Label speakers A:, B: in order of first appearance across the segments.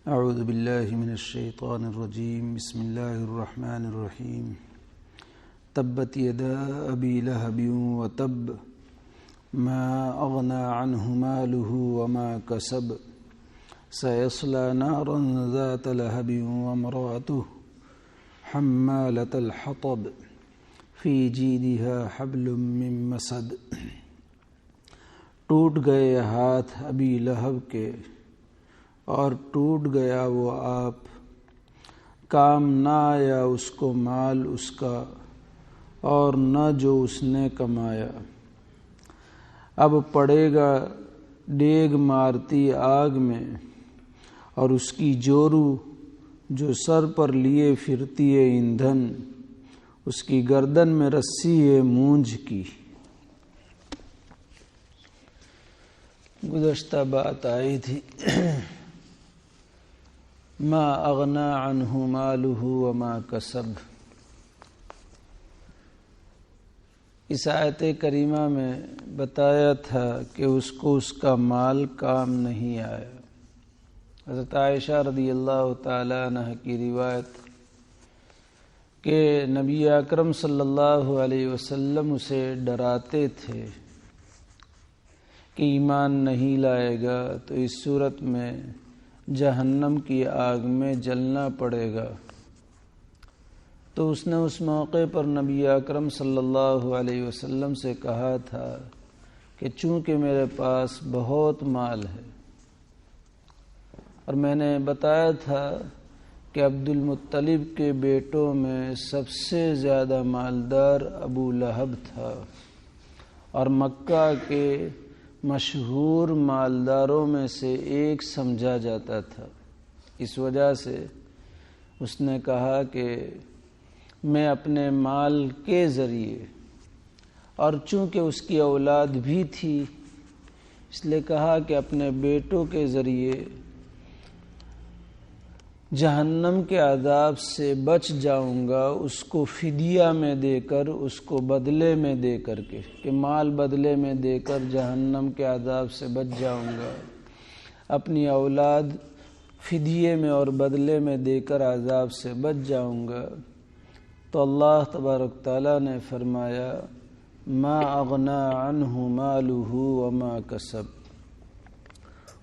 A: اعوذ باللہ من الشیطان الرجیم بسم اللہ الرحمن الرحیم تبت یدا ابی لہب وتب ما اغنى عنہ مالہ وما کسب سیصلی نارا ذات لہب وامرأتہ حمالة الحطب فی جیدها حبل من مسد۔ ٹوٹ گئے ہاتھ ابی لہب کے اور ٹوٹ گیا وہ آپ، کام نہ آیا اس کو مال اس کا اور نہ جو اس نے کمایا۔ اب پڑے گا ڈیگ مارتی آگ میں، اور اس کی جورو جو سر پر لیے پھرتی ہے ایندھن، اس کی گردن میں رسی ہے مونجھ کی۔ گزشتہ بات آئی تھی ما اغنى عنہ مالہ وما کسب۔ اس آیت کریمہ میں بتایا تھا کہ اس کو اس کا مال کام نہیں آیا۔ حضرت عائشہ رضی اللہ تعالی عنہ کی روایت کہ نبی اکرم صلی اللہ علیہ وسلم اسے ڈراتے تھے کہ ایمان نہیں لائے گا تو اس صورت میں جہنم کی آگ میں جلنا پڑے گا۔ تو اس نے اس موقع پر نبی اکرم صلی اللہ علیہ وسلم سے کہا تھا کہ چونکہ میرے پاس بہت مال ہے، اور میں نے بتایا تھا کہ عبد المطلب کے بیٹوں میں سب سے زیادہ مالدار ابو لہب تھا، اور مکہ کے مشہور مالداروں میں سے ایک سمجھا جاتا تھا۔ اس وجہ سے اس نے کہا کہ میں اپنے مال کے ذریعے، اور چونکہ اس کی اولاد بھی تھی اس لیے کہا کہ اپنے بیٹوں کے ذریعے جہنم کے عذاب سے بچ جاؤں گا، اس کو فدیہ میں دے کر، اس کو بدلے میں دے کر کے، کہ مال بدلے میں دے کر جہنم کے عذاب سے بچ جاؤں گا، اپنی اولاد فدیے میں اور بدلے میں دے کر عذاب سے بچ جاؤں گا۔ تو اللہ تبارک تعالیٰ نے فرمایا ما اغنى عنہ مالہ وما کسب،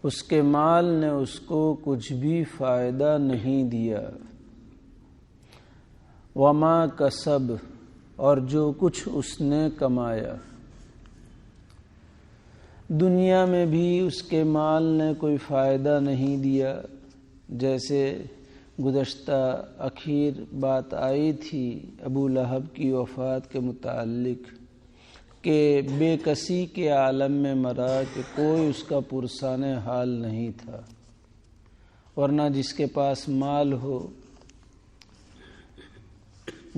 A: اس کے مال نے اس کو کچھ بھی فائدہ نہیں دیا، وما کسب، اور جو کچھ اس نے کمایا۔ دنیا میں بھی اس کے مال نے کوئی فائدہ نہیں دیا، جیسے گزشتہ اخیر بات آئی تھی ابو لہب کی وفات کے متعلق کہ بے کسی کے عالم میں مرا کہ کوئی اس کا پرسان حال نہیں تھا، ورنہ جس کے پاس مال ہو،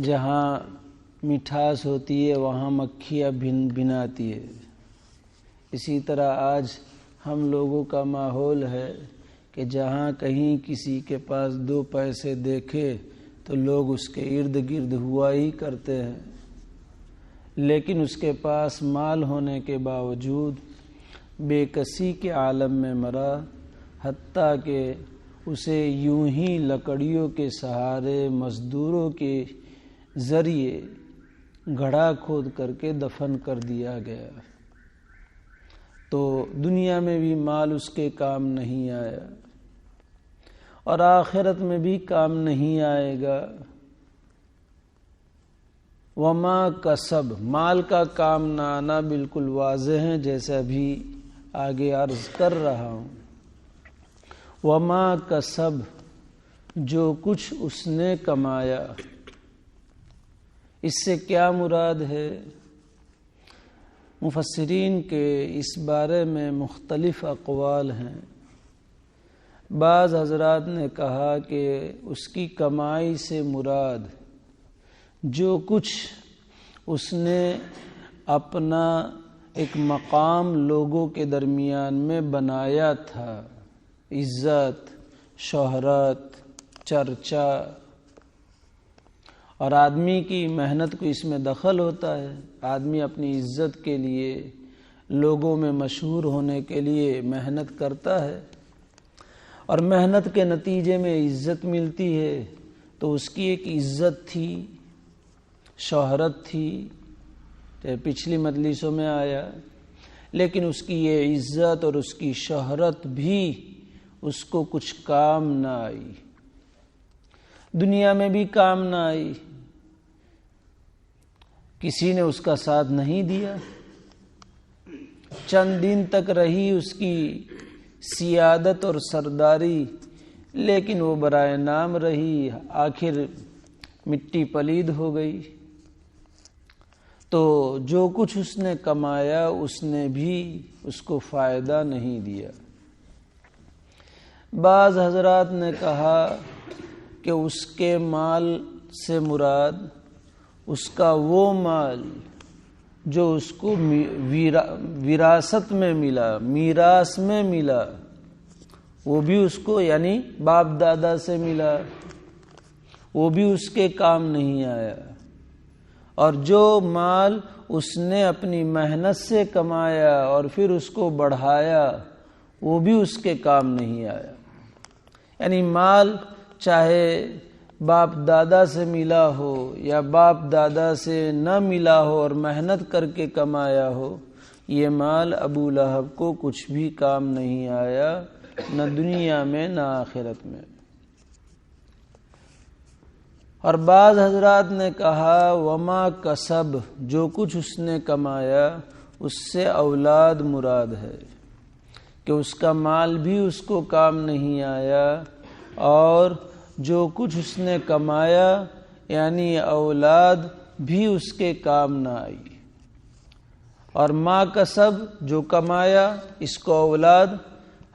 A: جہاں مٹھاس ہوتی ہے وہاں مکھیاں بھناتی ہے۔ اسی طرح آج ہم لوگوں کا ماحول ہے کہ جہاں کہیں کسی کے پاس 2 پیسے دیکھے تو لوگ اس کے ارد گرد ہوا ہی کرتے ہیں، لیکن اس کے پاس مال ہونے کے باوجود بے کسی کے عالم میں مرا، حتیٰ کہ اسے یوں ہی لکڑیوں کے سہارے مزدوروں کے ذریعے گڑھا کھود کر کے دفن کر دیا گیا۔ تو دنیا میں بھی مال اس کے کام نہیں آیا، اور آخرت میں بھی کام نہیں آئے گا۔ وما کسب، مال کا کام نہ آنا بالکل واضح ہے، جیسے ابھی آگے عرض کر رہا ہوں۔ وما کسب، جو کچھ اس نے کمایا، اس سے کیا مراد ہے؟ مفسرین کے اس بارے میں مختلف اقوال ہیں۔ بعض حضرات نے کہا کہ اس کی کمائی سے مراد جو کچھ اس نے اپنا ایک مقام لوگوں کے درمیان میں بنایا تھا، عزت، شہرت، چرچا، اور آدمی کی محنت کو اس میں دخل ہوتا ہے۔ آدمی اپنی عزت کے لیے لوگوں میں مشہور ہونے کے لیے محنت کرتا ہے اور محنت کے نتیجے میں عزت ملتی ہے، تو اس کی ایک عزت تھی، شہرت تھی، پچھلی مجلسوں میں آیا، لیکن اس کی یہ عزت اور اس کی شہرت بھی اس کو کچھ کام نہ آئی، دنیا میں بھی کام نہ آئی، کسی نے اس کا ساتھ نہیں دیا، چند دن تک رہی اس کی سیادت اور سرداری، لیکن وہ برائے نام رہی، آخر مٹی پلید ہو گئی۔ تو جو کچھ اس نے کمایا اس نے بھی اس کو فائدہ نہیں دیا۔ بعض حضرات نے کہا کہ اس کے مال سے مراد اس کا وہ مال جو اس کو وراثت میں ملا، میراث میں ملا، وہ بھی اس کو یعنی باپ دادا سے ملا، وہ بھی اس کے کام نہیں آیا، اور جو مال اس نے اپنی محنت سے کمایا اور پھر اس کو بڑھایا وہ بھی اس کے کام نہیں آیا۔ یعنی مال چاہے باپ دادا سے ملا ہو یا باپ دادا سے نہ ملا ہو اور محنت کر کے کمایا ہو، یہ مال ابو لہب کو کچھ بھی کام نہیں آیا، نہ دنیا میں نہ آخرت میں۔ اور بعض حضرات نے کہا وما کسب، جو کچھ اس نے کمایا اس سے اولاد مراد ہے، کہ اس کا مال بھی اس کو کام نہیں آیا، اور جو کچھ اس نے کمایا یعنی اولاد بھی اس کے کام نہ آئی۔ اور ما کسب، جو کمایا، اس کو اولاد،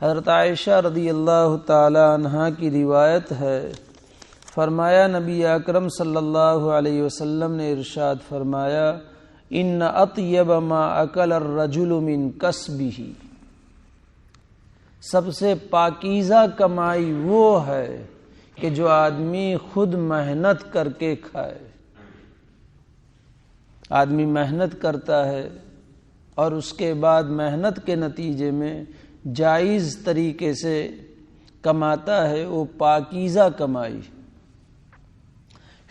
A: حضرت عائشہ رضی اللہ تعالی عنہا کی روایت ہے، فرمایا نبی اکرم صلی اللہ علیہ وسلم نے ارشاد فرمایا ان اطیب ما اکل الرجل من کسبہ، سب سے پاکیزہ کمائی وہ ہے کہ جو آدمی خود محنت کر کے کھائے۔ آدمی محنت کرتا ہے اور اس کے بعد محنت کے نتیجے میں جائز طریقے سے کماتا ہے، وہ پاکیزہ کمائی۔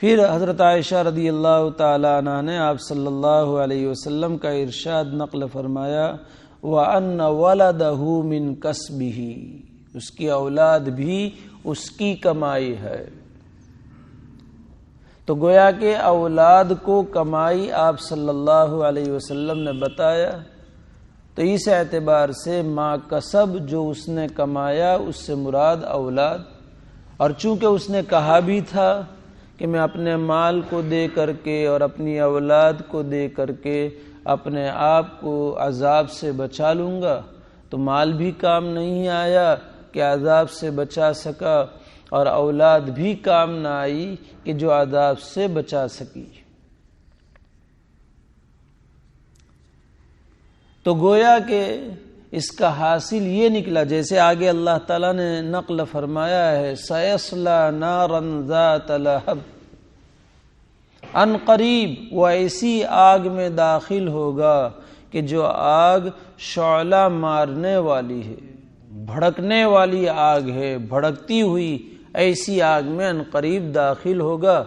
A: پھر حضرت عائشہ رضی اللہ تعالی عنہ نے آپ صلی اللہ علیہ وسلم کا ارشاد نقل فرمایا وَأَنَّ وَلَدَهُ مِن كَسْبِهِ، اس کی اولاد بھی اس کی کمائی ہے۔ تو گویا کہ اولاد کو کمائی آپ صلی اللہ علیہ وسلم نے بتایا، تو اس اعتبار سے ما کسب، جو اس نے کمایا، اس سے مراد اولاد۔ اور چونکہ اس نے کہا بھی تھا کہ میں اپنے مال کو دے کر کے اور اپنی اولاد کو دے کر کے اپنے آپ کو عذاب سے بچا لوں گا، تو مال بھی کام نہیں آیا کہ عذاب سے بچا سکا، اور اولاد بھی کام نہ آئی کہ جو عذاب سے بچا سکی۔ تو گویا کہ اس کا حاصل یہ نکلا، جیسے آگے اللہ تعالیٰ نے نقل فرمایا ہے سَيَصْلَى نَارًا ذَاتَ لَهَبٍ، ان قریب وہ ایسی آگ میں داخل ہوگا کہ جو آگ شعلہ مارنے والی ہے، بھڑکنے والی آگ ہے، بھڑکتی ہوئی ایسی آگ میں ان قریب داخل ہوگا۔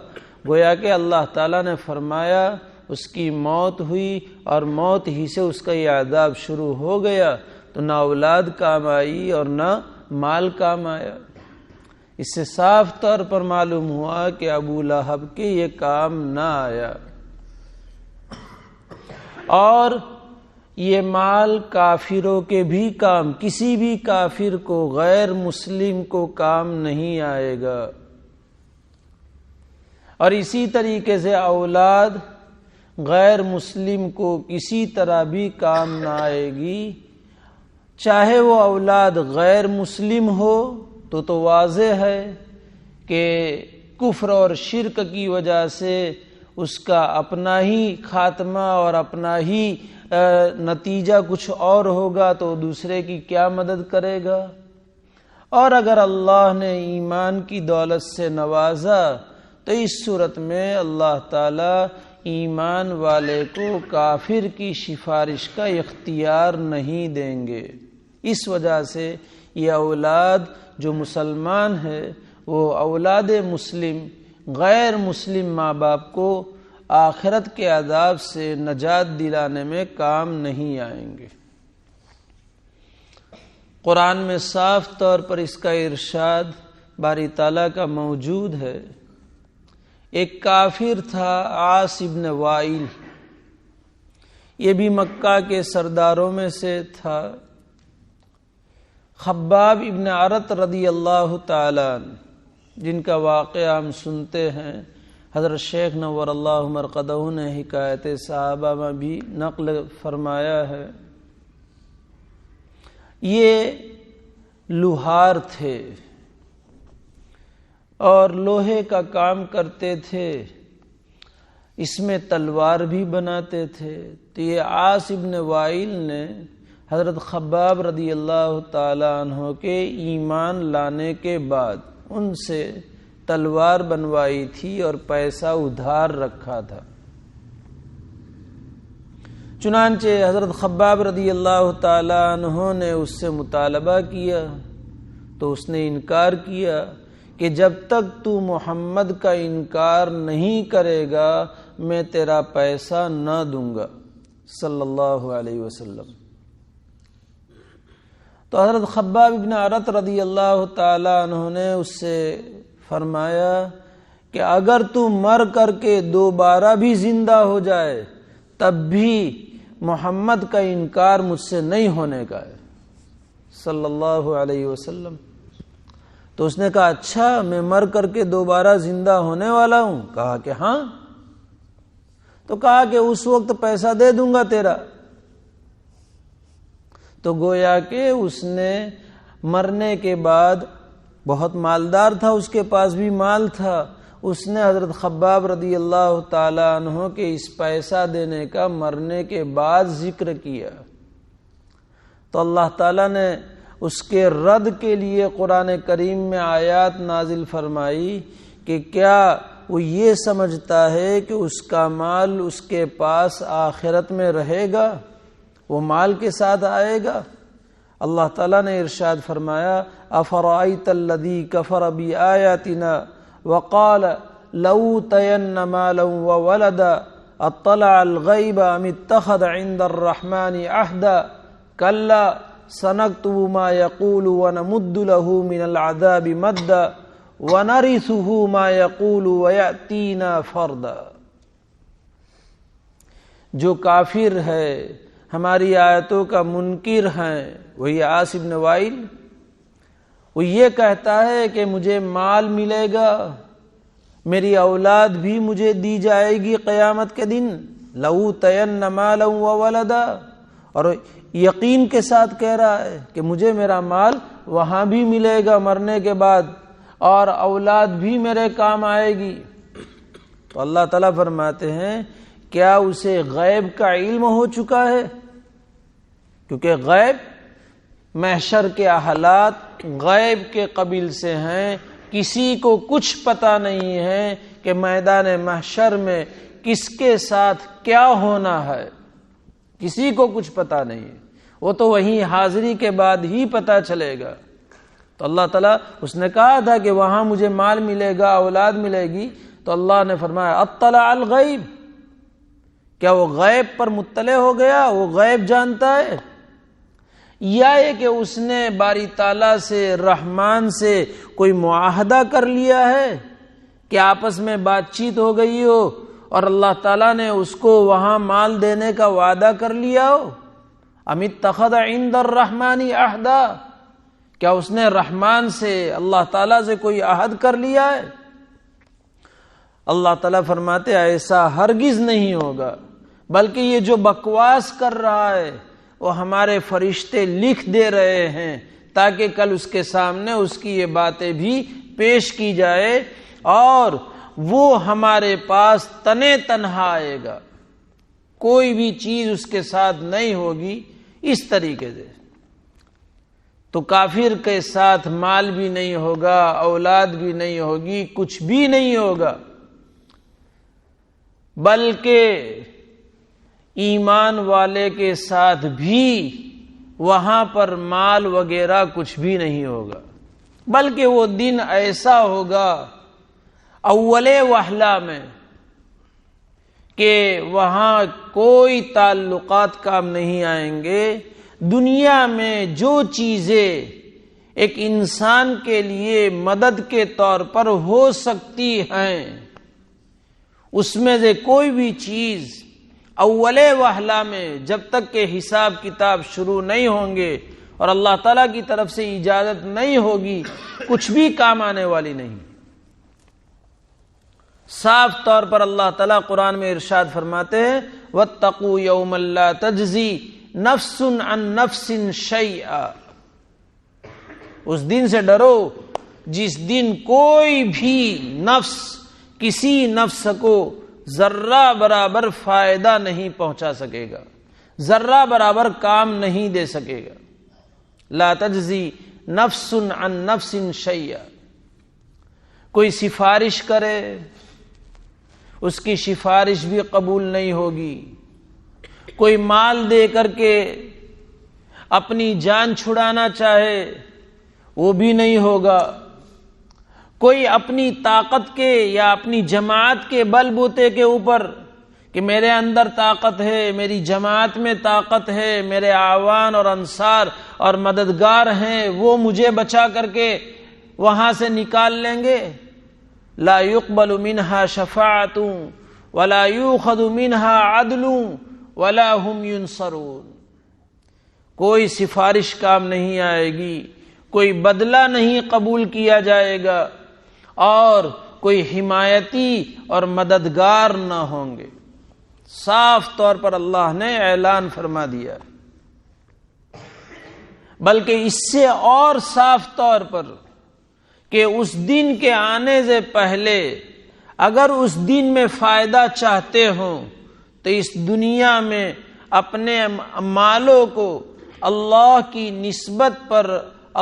A: گویا کہ اللہ تعالیٰ نے فرمایا اس کی موت ہوئی اور موت ہی سے اس کا یہ عذاب شروع ہو گیا، تو نہ اولاد کام آئی اور نہ مال کام آیا۔ اس سے صاف طور پر معلوم ہوا کہ ابو لہب کے یہ کام نہ آیا، اور یہ مال کافروں کے بھی کام، کسی بھی کافر کو، غیر مسلم کو کام نہیں آئے گا۔ اور اسی طریقے سے اولاد غیر مسلم کو کسی طرح بھی کام نہ آئے گی، چاہے وہ اولاد غیر مسلم ہو تو واضح ہے کہ کفر اور شرک کی وجہ سے اس کا اپنا ہی خاتمہ اور اپنا ہی نتیجہ کچھ اور ہوگا، تو دوسرے کی کیا مدد کرے گا۔ اور اگر اللہ نے ایمان کی دولت سے نوازا تو اس صورت میں اللہ تعالیٰ ایمان والے کو کافر کی سفارش کا اختیار نہیں دیں گے۔ اس وجہ سے یہ اولاد جو مسلمان ہے وہ اولاد مسلم غیر مسلم ماں باپ کو آخرت کے عذاب سے نجات دلانے میں کام نہیں آئیں گے۔ قرآن میں صاف طور پر اس کا ارشاد باری تعالیٰ کا موجود ہے۔ ایک کافر تھا عاص ابن وائل، یہ بھی مکہ کے سرداروں میں سے تھا۔ خباب ابن عرط رضی اللہ تعالیٰ جن کا واقعہ ہم سنتے ہیں، حضرت شیخ نور اللہ مرقدہ نے حکایت صحابہ میں بھی نقل فرمایا ہے۔ یہ لوہار تھے اور لوہے کا کام کرتے تھے، اس میں تلوار بھی بناتے تھے۔ تو یہ عاص ابن وائل نے حضرت خباب رضی اللہ تعالی عنہ کے ایمان لانے کے بعد ان سے تلوار بنوائی تھی اور پیسہ ادھار رکھا تھا۔ چنانچہ حضرت خباب رضی اللہ تعالی عنہ نے اس سے مطالبہ کیا تو اس نے انکار کیا کہ جب تک تو محمد کا انکار نہیں کرے گا میں تیرا پیسہ نہ دوں گا صلی اللہ علیہ وسلم۔ تو حضرت خباب ابن عرط رضی اللہ تعالی عنہ نے اس سے فرمایا کہ اگر تو مر کر کے دوبارہ بھی زندہ ہو جائے تب بھی محمد کا انکار مجھ سے نہیں ہونے کا ہے صلی اللہ علیہ وسلم۔ تو اس نے کہا اچھا میں مر کر کے دوبارہ زندہ ہونے والا ہوں؟ کہا کہ ہاں۔ تو کہا کہ اس وقت پیسہ دے دوں گا تیرا۔ تو گویا کہ اس نے مرنے کے بعد بہت مالدار تھا، اس کے پاس بھی مال تھا، اس نے حضرت خباب رضی اللہ تعالی عنہ کے اس پیسہ دینے کا مرنے کے بعد ذکر کیا۔ تو اللہ تعالیٰ نے اس کے رد کے لیے قرآن کریم میں آیات نازل فرمائی کہ کیا وہ یہ سمجھتا ہے کہ اس کا مال اس کے پاس آخرت میں رہے گا، وہ مال کے ساتھ آئے گا؟ اللہ تعالیٰ نے ارشاد فرمایا افرأیت الذی کفر بآیاتنا وقال لأوتین مالا وولدا اطلع الغیب ام اتخذ عند الرحمن عہدا کلا سنکتب ما یقول ونمد له من العذاب مدا ونرثه ما يقول ويأتينا فردا۔ جو کافر ہے ہماری آیتوں کا منکر ہیں، وہی عاص بن وائل، وہ یہ کہتا ہے کہ مجھے مال ملے گا، میری اولاد بھی مجھے دی جائے گی قیامت کے دن، لأوتین مالا وولدا، اور یقین کے ساتھ کہہ رہا ہے کہ مجھے میرا مال وہاں بھی ملے گا مرنے کے بعد، اور اولاد بھی میرے کام آئے گی۔ تو اللہ تعالیٰ فرماتے ہیں کیا اسے غیب کا علم ہو چکا ہے؟ کیونکہ غیب محشر کے حالات غیب کے قبیل سے ہیں، کسی کو کچھ پتہ نہیں ہے کہ میدان محشر میں کس کے ساتھ کیا ہونا ہے، کسی کو کچھ پتہ نہیں ہے، وہ تو وہیں حاضری کے بعد ہی پتہ چلے گا۔ تو اللہ تعالیٰ اس نے کہا تھا کہ وہاں مجھے مال ملے گا، اولاد ملے گی، تو اللہ نے فرمایا اطلع الغیب، کیا وہ غیب پر مطلع ہو گیا، وہ غیب جانتا ہے؟ یا یہ کہ اس نے باری تعالیٰ سے رحمان سے کوئی معاہدہ کر لیا ہے کہ آپس میں بات چیت ہو گئی ہو اور اللہ تعالیٰ نے اس کو وہاں مال دینے کا وعدہ کر لیا ہو؟ ام اتخذ عند الرحمن عہدا، کیا اس نے رحمان سے اللہ تعالیٰ سے کوئی عہد کر لیا ہے؟ اللہ تعالیٰ فرماتے ایسا ہرگز نہیں ہوگا، بلکہ یہ جو بکواس کر رہا ہے وہ ہمارے فرشتے لکھ دے رہے ہیں تاکہ کل اس کے سامنے اس کی یہ باتیں بھی پیش کی جائے اور وہ ہمارے پاس تنے تنہا آئے گا، کوئی بھی چیز اس کے ساتھ نہیں ہوگی۔ اس طریقے سے تو کافر کے ساتھ مال بھی نہیں ہوگا، اولاد بھی نہیں ہوگی، کچھ بھی نہیں ہوگا، بلکہ ایمان والے کے ساتھ بھی وہاں پر مال وغیرہ کچھ بھی نہیں ہوگا، بلکہ وہ دن ایسا ہوگا اول وہلہ میں کہ وہاں کوئی تعلقات کام نہیں آئیں گے۔ دنیا میں جو چیزیں ایک انسان کے لیے مدد کے طور پر ہو سکتی ہیں، اس میں سے کوئی بھی چیز اول وہلہ میں جب تک کہ حساب کتاب شروع نہیں ہوں گے اور اللہ تعالیٰ کی طرف سے اجازت نہیں ہوگی، کچھ بھی کام آنے والی نہیں۔ صاف طور پر اللہ تعالیٰ قرآن میں ارشاد فرماتے ہیں وَاتَّقُوا يَوْمًا لَا تَجْزِي نَفْسٌ عَن نَفْسٍ شَيْئًا، اس دن سے ڈرو جس دن کوئی بھی نفس کسی نفس کو ذرہ برابر فائدہ نہیں پہنچا سکے گا، ذرہ برابر کام نہیں دے سکے گا۔ لا تجزی نفس عن نفس شیئا، کوئی سفارش کرے اس کی سفارش بھی قبول نہیں ہوگی، کوئی مال دے کر کے اپنی جان چھڑانا چاہے وہ بھی نہیں ہوگا، کوئی اپنی طاقت کے یا اپنی جماعت کے بل بوتے کے اوپر کہ میرے اندر طاقت ہے، میری جماعت میں طاقت ہے، میرے اعوان اور انصار اور مددگار ہیں، وہ مجھے بچا کر کے وہاں سے نکال لیں گے۔ لا يقبل منها شفاعت ولا يؤخذ منها عدل ولا هم ينصرون، کوئی سفارش کام نہیں آئے گی، کوئی بدلہ نہیں قبول کیا جائے گا، اور کوئی حمایتی اور مددگار نہ ہوں گے۔ صاف طور پر اللہ نے اعلان فرما دیا، بلکہ اس سے اور صاف طور پر کہ اس دن کے آنے سے پہلے اگر اس دن میں فائدہ چاہتے ہوں تو اس دنیا میں اپنے مالوں کو اللہ کی نسبت پر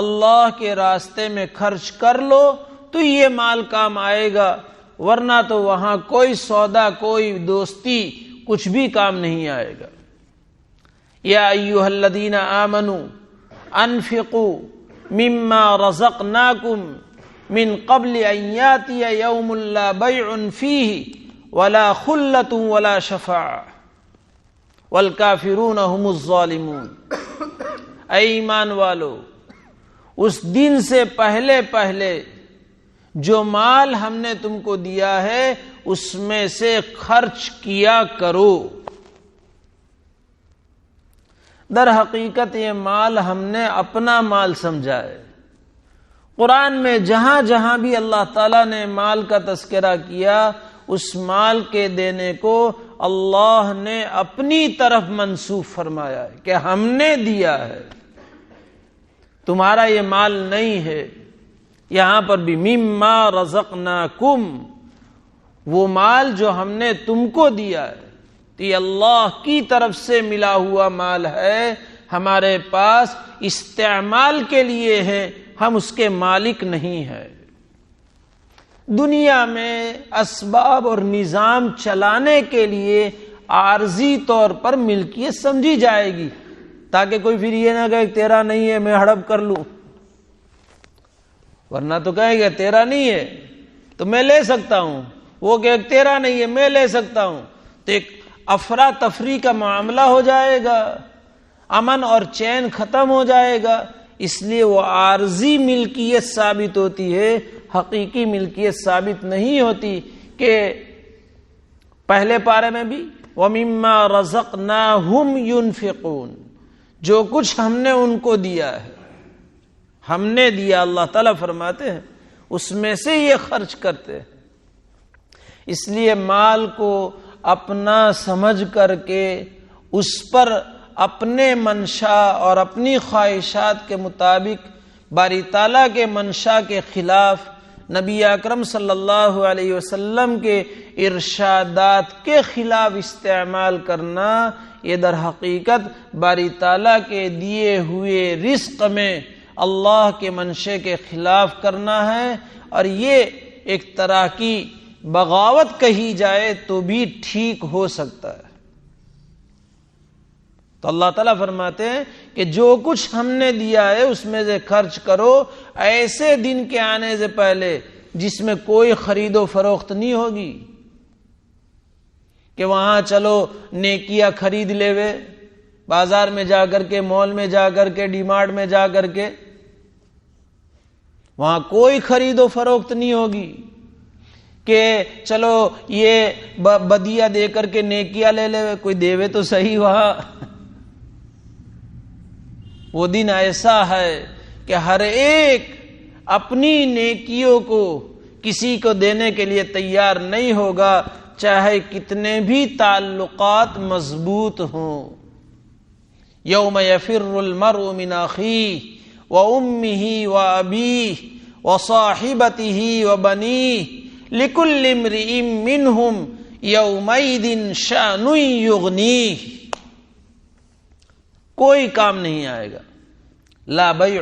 A: اللہ کے راستے میں خرچ کر لو تو یہ مال کام آئے گا، ورنہ تو وہاں کوئی سودا، کوئی دوستی، کچھ بھی کام نہیں آئے گا۔ یا ایھا الذین آمنوا انفقوا مما رزقناکم من قبل ان یاتی یوم لا بیع فیہ ولا خلۃ ولا شفاعۃ والکافرون هم الظالمون، اے ایمان والو، اس دن سے پہلے پہلے جو مال ہم نے تم کو دیا ہے اس میں سے خرچ کیا کرو۔ در حقیقت یہ مال ہم نے اپنا مال سمجھا ہے۔ قرآن میں جہاں جہاں بھی اللہ تعالیٰ نے مال کا تذکرہ کیا، اس مال کے دینے کو اللہ نے اپنی طرف منسوب فرمایا ہے کہ ہم نے دیا ہے، تمہارا یہ مال نہیں ہے۔ یہاں پر بھی مما رزقناکم، وہ مال جو ہم نے تم کو دیا ہے تو یہ اللہ کی طرف سے ملا ہوا مال ہے، ہمارے پاس استعمال کے لیے ہے، ہم اس کے مالک نہیں ہیں۔ دنیا میں اسباب اور نظام چلانے کے لیے عارضی طور پر ملکیت سمجھی جائے گی، تاکہ کوئی پھر یہ نہ کہے تیرا نہیں ہے میں ہڑپ کر لوں، ورنہ تو کہے گا تیرا نہیں ہے تو میں لے سکتا ہوں، وہ کہ تیرا نہیں ہے میں لے سکتا ہوں، تو ایک افراتفری کا معاملہ ہو جائے گا، امن اور چین ختم ہو جائے گا۔ اس لیے وہ عارضی ملکیت ثابت ہوتی ہے، حقیقی ملکیت ثابت نہیں ہوتی۔ کہ پہلے پارے میں بھی وَمِمَّا رَزَقْنَاهُمْ يُنْفِقُونَ، جو کچھ ہم نے ان کو دیا ہے، ہم نے دیا، اللہ تعالیٰ فرماتے ہیں اس میں سے یہ خرچ کرتے ہیں۔ اس لیے مال کو اپنا سمجھ کر کے اس پر اپنے منشا اور اپنی خواہشات کے مطابق باری تعالیٰ کے منشا کے خلاف، نبی اکرم صلی اللہ علیہ وسلم کے ارشادات کے خلاف استعمال کرنا، یہ در حقیقت باری تعالیٰ کے دیے ہوئے رزق میں اللہ کے منشے کے خلاف کرنا ہے، اور یہ ایک طرح کی بغاوت کہی جائے تو بھی ٹھیک ہو سکتا ہے۔ تو اللہ تعالیٰ فرماتے ہیں کہ جو کچھ ہم نے دیا ہے اس میں سے خرچ کرو ایسے دن کے آنے سے پہلے جس میں کوئی خرید و فروخت نہیں ہوگی، کہ وہاں چلو نیکیاں خرید لے وے، بازار میں جا کر کے، مال میں جا کر کے، ڈی مارٹ میں جا کر کے، وہاں کوئی خرید و فروخت نہیں ہوگی کہ چلو یہ بدیہ دے کر کے نیکیاں لے لے، کوئی دیوے تو صحیح وہاں۔ وہ دن ایسا ہے کہ ہر ایک اپنی نیکیوں کو کسی کو دینے کے لیے تیار نہیں ہوگا، چاہے کتنے بھی تعلقات مضبوط ہوں۔ یوم یفر المرء من اخیہ وامہ وابیہ وصاحبتہ وبنیہ لکل امرئ منہم یومئذ شأن یغنیہ۔ کوئی کام نہیں آئے گا، لا بیع،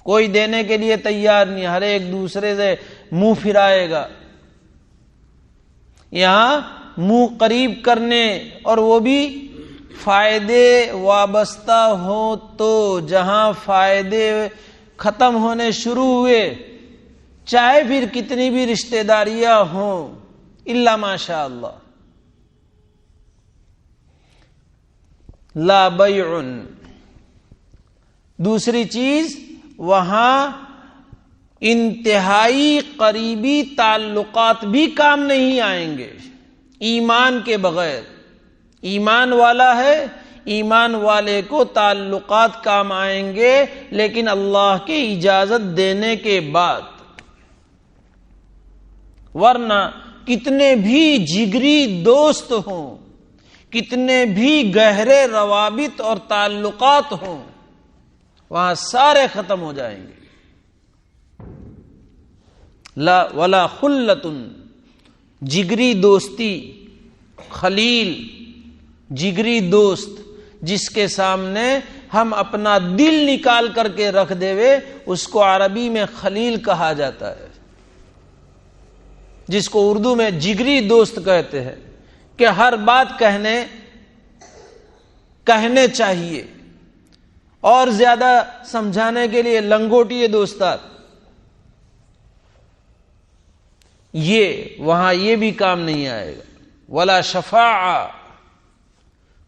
A: کوئی دینے کے لیے تیار نہیں، ہر ایک دوسرے سے منہ پھرائے گا۔ یہاں منہ قریب کرنے اور وہ بھی فائدے وابستہ ہوں تو، جہاں فائدے ختم ہونے شروع ہوئے چاہے پھر کتنی بھی رشتہ داریاں ہوں، الا ماشاء اللہ، لا بیع۔ دوسری چیز، وہاں انتہائی قریبی تعلقات بھی کام نہیں آئیں گے ایمان کے بغیر۔ ایمان والا ہے، ایمان والے کو تعلقات کام آئیں گے، لیکن اللہ کی اجازت دینے کے بعد، ورنہ کتنے بھی جگری دوست ہوں، کتنے بھی گہرے روابط اور تعلقات ہوں، وہاں سارے ختم ہو جائیں گے۔ لا ولا خلۃ، جگری دوستی، خلیل، جگری دوست جس کے سامنے ہم اپنا دل نکال کر کے رکھ دیوے، اس کو عربی میں خلیل کہا جاتا ہے، جس کو اردو میں جگری دوست کہتے ہیں، کہ ہر بات کہنے چاہیے، اور زیادہ سمجھانے کے لیے لنگوٹیے دوستات۔ یہ وہاں یہ بھی کام نہیں آئے گا۔ ولا شفاعہ،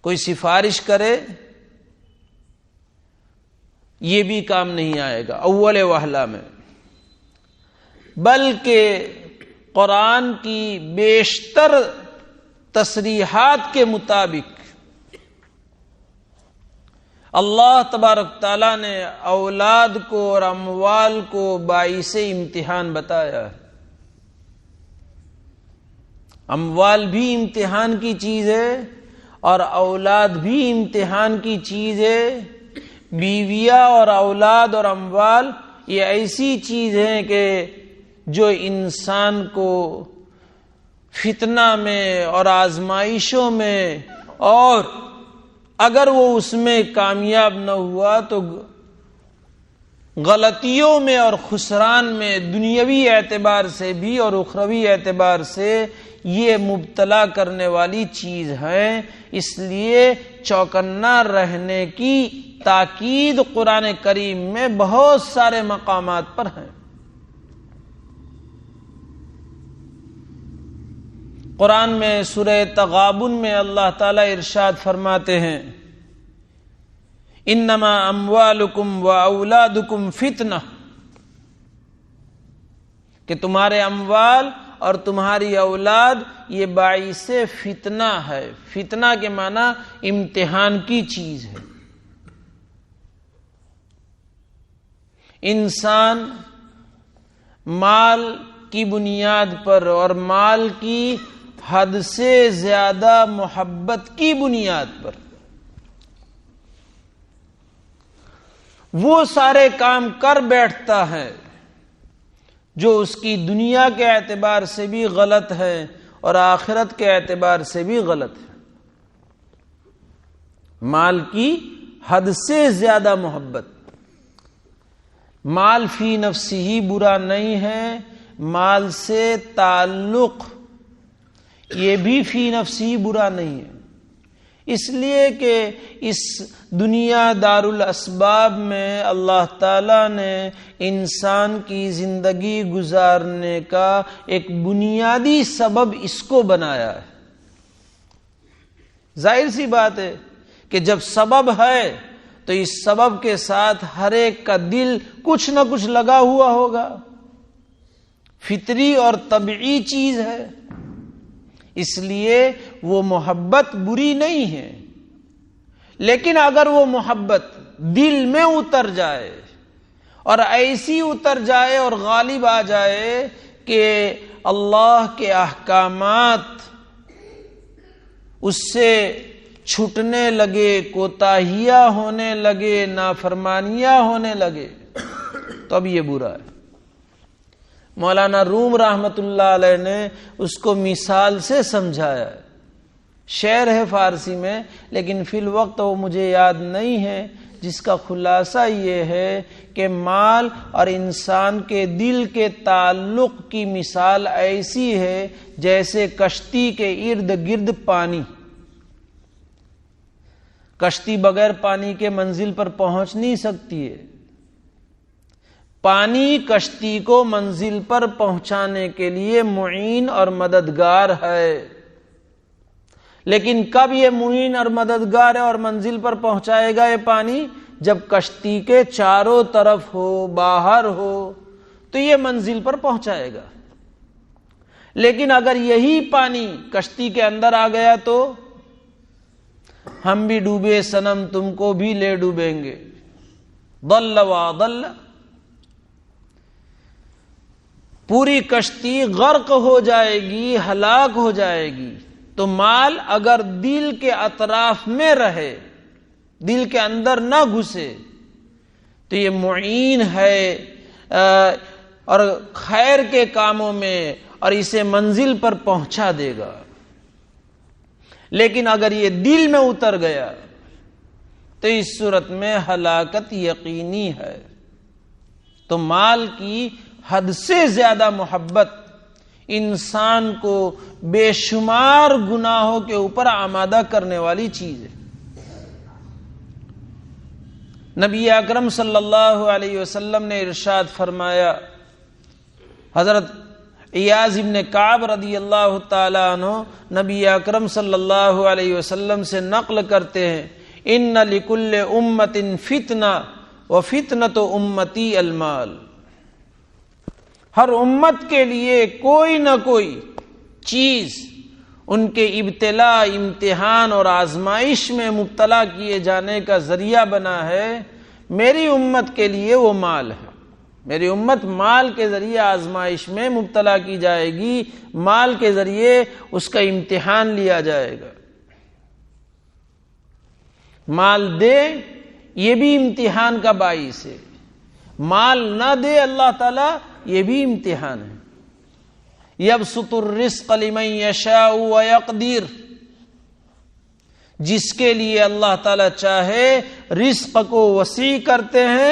A: کوئی سفارش کرے یہ بھی کام نہیں آئے گا اول وہلہ میں، بلکہ قرآن کی بیشتر تصریحات کے مطابق اللہ تبارک تعالیٰ نے اولاد کو اور اموال کو باعث امتحان بتایا ہے۔ اموال بھی امتحان کی چیز ہے اور اولاد بھی امتحان کی چیز ہے۔ بیویاں اور اولاد اور اموال یہ ایسی چیز ہیں کہ جو انسان کو فتنہ میں اور آزمائشوں میں، اور اگر وہ اس میں کامیاب نہ ہوا تو غلطیوں میں اور خسران میں، دنیاوی اعتبار سے بھی اور اخروی اعتبار سے یہ مبتلا کرنے والی چیز ہے۔ اس لیے چوکنا رہنے کی تاکید قرآن کریم میں بہت سارے مقامات پر ہیں۔ قرآن میں سورہ تغابن میں اللہ تعالیٰ ارشاد فرماتے ہیں، انما اموالکم و اولادکم فتنہ، کہ تمہارے اموال اور تمہاری اولاد یہ باعث فتنہ ہے۔ فتنہ کے معنی امتحان کی چیز ہے۔ انسان مال کی بنیاد پر اور مال کی حد سے زیادہ محبت کی بنیاد پر وہ سارے کام کر بیٹھتا ہے جو اس کی دنیا کے اعتبار سے بھی غلط ہے اور آخرت کے اعتبار سے بھی غلط ہے۔ مال کی حد سے زیادہ محبت، مال فی نفسہ ہی برا نہیں ہے، مال سے تعلق یہ بھی فی نفسی برا نہیں ہے، اس لیے کہ اس دنیا دار الاسباب میں اللہ تعالیٰ نے انسان کی زندگی گزارنے کا ایک بنیادی سبب اس کو بنایا ہے۔ ظاہر سی بات ہے کہ جب سبب ہے تو اس سبب کے ساتھ ہر ایک کا دل کچھ نہ کچھ لگا ہوا ہوگا، فطری اور طبعی چیز ہے، اس لیے وہ محبت بری نہیں ہے۔ لیکن اگر وہ محبت دل میں اتر جائے اور ایسی اتر جائے اور غالب آ جائے کہ اللہ کے احکامات اس سے چھٹنے لگے، کوتاہیاں ہونے لگے، نافرمانیاں ہونے لگے، تو اب یہ برا ہے۔ مولانا روم رحمت اللہ علیہ نے اس کو مثال سے سمجھایا ہے، شعر ہے فارسی میں لیکن فی الوقت وہ مجھے یاد نہیں ہے، جس کا خلاصہ یہ ہے کہ مال اور انسان کے دل کے تعلق کی مثال ایسی ہے جیسے کشتی کے ارد گرد پانی۔ کشتی بغیر پانی کے منزل پر پہنچ نہیں سکتی ہے، پانی کشتی کو منزل پر پہنچانے کے لیے معین اور مددگار ہے، لیکن کب یہ معین اور مددگار ہے اور منزل پر پہنچائے گا یہ پانی؟ جب کشتی کے چاروں طرف ہو، باہر ہو، تو یہ منزل پر پہنچائے گا۔ لیکن اگر یہی پانی کشتی کے اندر آ گیا تو ہم بھی ڈوبے صنم تم کو بھی لے ڈوبیں گے، ضل واضل، پوری کشتی غرق ہو جائے گی، ہلاک ہو جائے گی۔ تو مال اگر دل کے اطراف میں رہے، دل کے اندر نہ گھسے، تو یہ معین ہے اور خیر کے کاموں میں اور اسے منزل پر پہنچا دے گا۔ لیکن اگر یہ دل میں اتر گیا تو اس صورت میں ہلاکت یقینی ہے۔ تو مال کی حد سے زیادہ محبت انسان کو بے شمار گناہوں کے اوپر آمادہ کرنے والی چیز ہے۔ نبی اکرم صلی اللہ علیہ وسلم نے ارشاد فرمایا، حضرت ایاز ابن کعب رضی اللہ تعالی عنہ نبی اکرم صلی اللہ علیہ وسلم سے نقل کرتے ہیں، ان لکل امت فتنہ وفتنۃ امتی المال، ہر امت کے لیے کوئی نہ کوئی چیز ان کے ابتلا، امتحان اور آزمائش میں مبتلا کیے جانے کا ذریعہ بنا ہے۔ میری امت کے لیے وہ مال ہے، میری امت مال کے ذریعے آزمائش میں مبتلا کی جائے گی، مال کے ذریعے اس کا امتحان لیا جائے گا۔ مال دے یہ بھی امتحان کا باعث ہے، مال نہ دے اللہ تعالی یہ بھی امتحان ہے۔ یبسط الرزق لمن یشاء ویقدر، جس کے لیے اللہ تعالی چاہے رزق کو وسیع کرتے ہیں،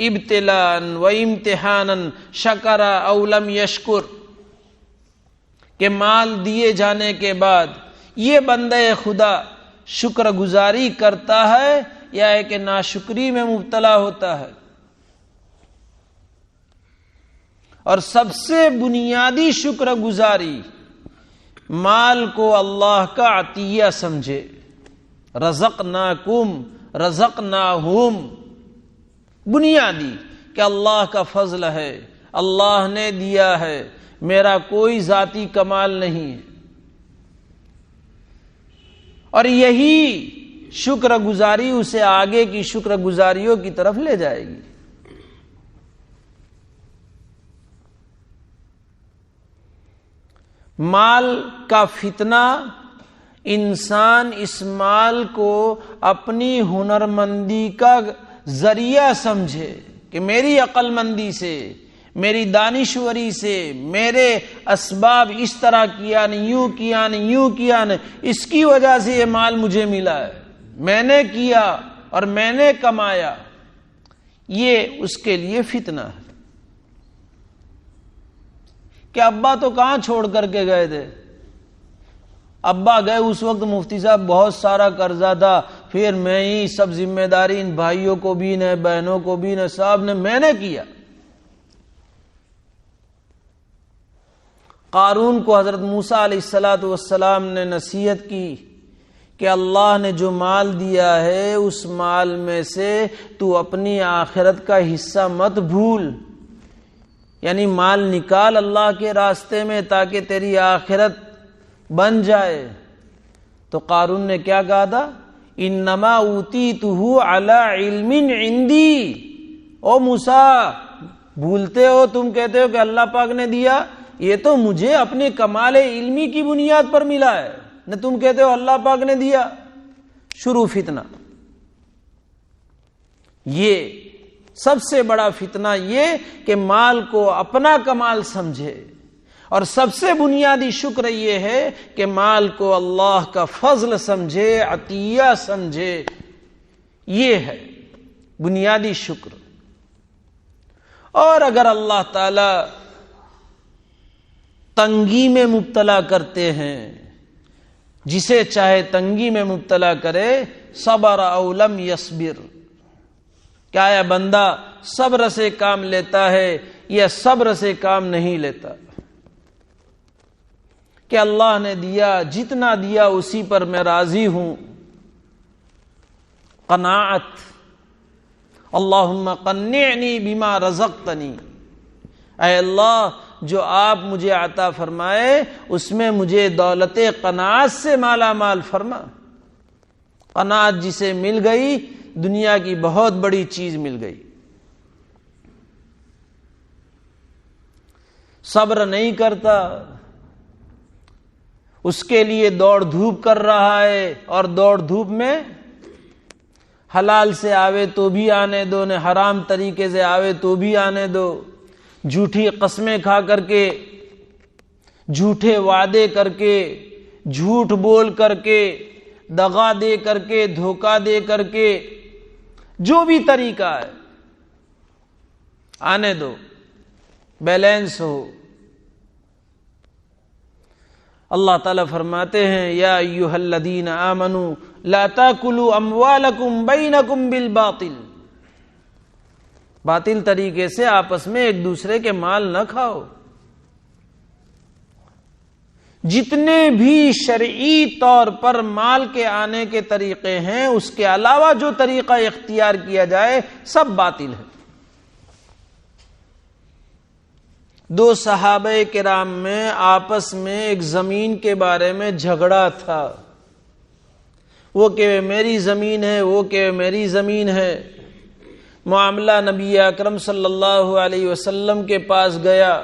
A: ابتلاء و امتحانا شکر او لم یشکر، کہ مال دیے جانے کے بعد یہ بندہ خدا شکر گزاری کرتا ہے یا ہے کہ ناشکری میں مبتلا ہوتا ہے۔ اور سب سے بنیادی شکر گزاری مال کو اللہ کا عطیہ سمجھے، رزقناکم رزقناہم، بنیادی کہ اللہ کا فضل ہے، اللہ نے دیا ہے، میرا کوئی ذاتی کمال نہیں ہے۔ اور یہی شکر گزاری اسے آگے کی شکر گزاریوں کی طرف لے جائے گی۔ مال کا فتنہ، انسان اس مال کو اپنی ہنرمندی کا ذریعہ سمجھے کہ میری عقل مندی سے، میری دانشوری سے، میرے اسباب اس طرح کیا نہیں، یوں کیا نہیں، یوں کیا نہیں، اس کی وجہ سے یہ مال مجھے ملا ہے، میں نے کیا اور میں نے کمایا، یہ اس کے لیے فتنہ ہے۔ کہ ابا تو کہاں چھوڑ کر کے گئے تھے؟ ابا گئے اس وقت مفتی صاحب بہت سارا قرضہ تھا، پھر میں ہی سب ذمہ داری ان بھائیوں کو بھی نے، بہنوں کو بھی نے، صاحب نے، میں نے کیا۔ قارون کو حضرت موسیٰ علیہ السلام نے نصیحت کی کہ اللہ نے جو مال دیا ہے اس مال میں سے تو اپنی آخرت کا حصہ مت بھول، یعنی مال نکال اللہ کے راستے میں تاکہ تیری آخرت بن جائے۔ تو قارون نے کیا کہا تھا؟ انما اوتیتہ علی علم عندی۔ او موسیٰ، بھولتے ہو، تم کہتے ہو کہ اللہ پاک نے دیا، یہ تو مجھے اپنے کمال علمی کی بنیاد پر ملا ہے، نہ تم کہتے ہو اللہ پاک نے دیا۔ شروع فتنہ۔ یہ سب سے بڑا فتنہ یہ کہ مال کو اپنا کمال سمجھے، اور سب سے بنیادی شکر یہ ہے کہ مال کو اللہ کا فضل سمجھے، عطیہ سمجھے۔ یہ ہے بنیادی شکر۔ اور اگر اللہ تعالی تنگی میں مبتلا کرتے ہیں، جسے چاہے تنگی میں مبتلا کرے، صبر او لم یصبر، کیا یہ بندہ صبر سے کام لیتا ہے یا صبر سے کام نہیں لیتا؟ کہ اللہ نے دیا، جتنا دیا اسی پر میں راضی ہوں۔ قناعت، اللہم قنعنی بما رزقتنی، اے اللہ جو آپ مجھے عطا فرمائے اس میں مجھے دولت قناعت سے مالا مال فرما۔ قناعت جسے مل گئی دنیا کی بہت بڑی چیز مل گئی۔ صبر نہیں کرتا، اس کے لیے دوڑ دھوپ کر رہا ہے، اور دوڑ دھوپ میں حلال سے آوے تو بھی آنے دو، نے حرام طریقے سے آوے تو بھی آنے دو، جھوٹی قسمیں کھا کر کے، جھوٹے وعدے کر کے، جھوٹ بول کر کے، دغا دے کر کے، دھوکہ دے کر کے، جو بھی طریقہ ہے آنے دو، بیلنس ہو۔ اللہ تعالیٰ فرماتے ہیں یا ایھا الذین آمنوا لا تاکلوا اموالکم بینکم بالباطل، باطل طریقے سے آپس میں ایک دوسرے کے مال نہ کھاؤ۔ جتنے بھی شرعی طور پر مال کے آنے کے طریقے ہیں، اس کے علاوہ جو طریقہ اختیار کیا جائے سب باطل ہے۔ دو صحابہ کرام میں آپس میں ایک زمین کے بارے میں جھگڑا تھا، وہ کہ میری زمین ہے، وہ کہ میری زمین ہے۔ معاملہ نبی اکرم صلی اللہ علیہ وسلم کے پاس گیا۔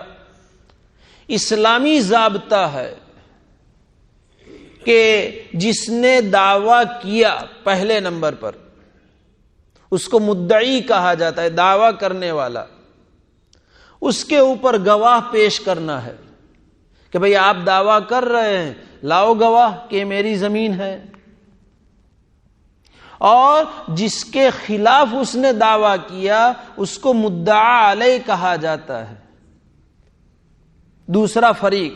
A: اسلامی ضابطہ ہے کہ جس نے دعویٰ کیا پہلے نمبر پر، اس کو مدعی کہا جاتا ہے، دعویٰ کرنے والا، اس کے اوپر گواہ پیش کرنا ہے کہ بھئی آپ دعویٰ کر رہے ہیں، لاؤ گواہ کہ میری زمین ہے۔ اور جس کے خلاف اس نے دعویٰ کیا اس کو مدعا علیہ کہا جاتا ہے، دوسرا فریق۔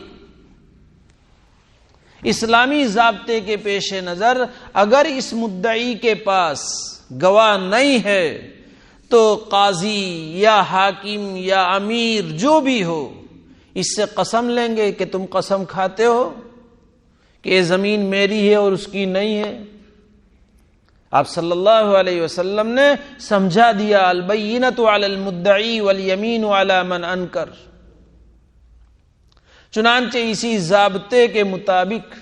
A: اسلامی ضابطے کے پیش نظر اگر اس مدعی کے پاس گواہ نہیں ہے تو قاضی یا حاکم یا امیر جو بھی ہو اس سے قسم لیں گے کہ تم قسم کھاتے ہو کہ یہ زمین میری ہے اور اس کی نہیں ہے۔ آپ صلی اللہ علیہ وسلم نے سمجھا دیا البینۃ علی المدعی والیمین علی من انکر۔ چنانچہ اسی ضابطے کے مطابق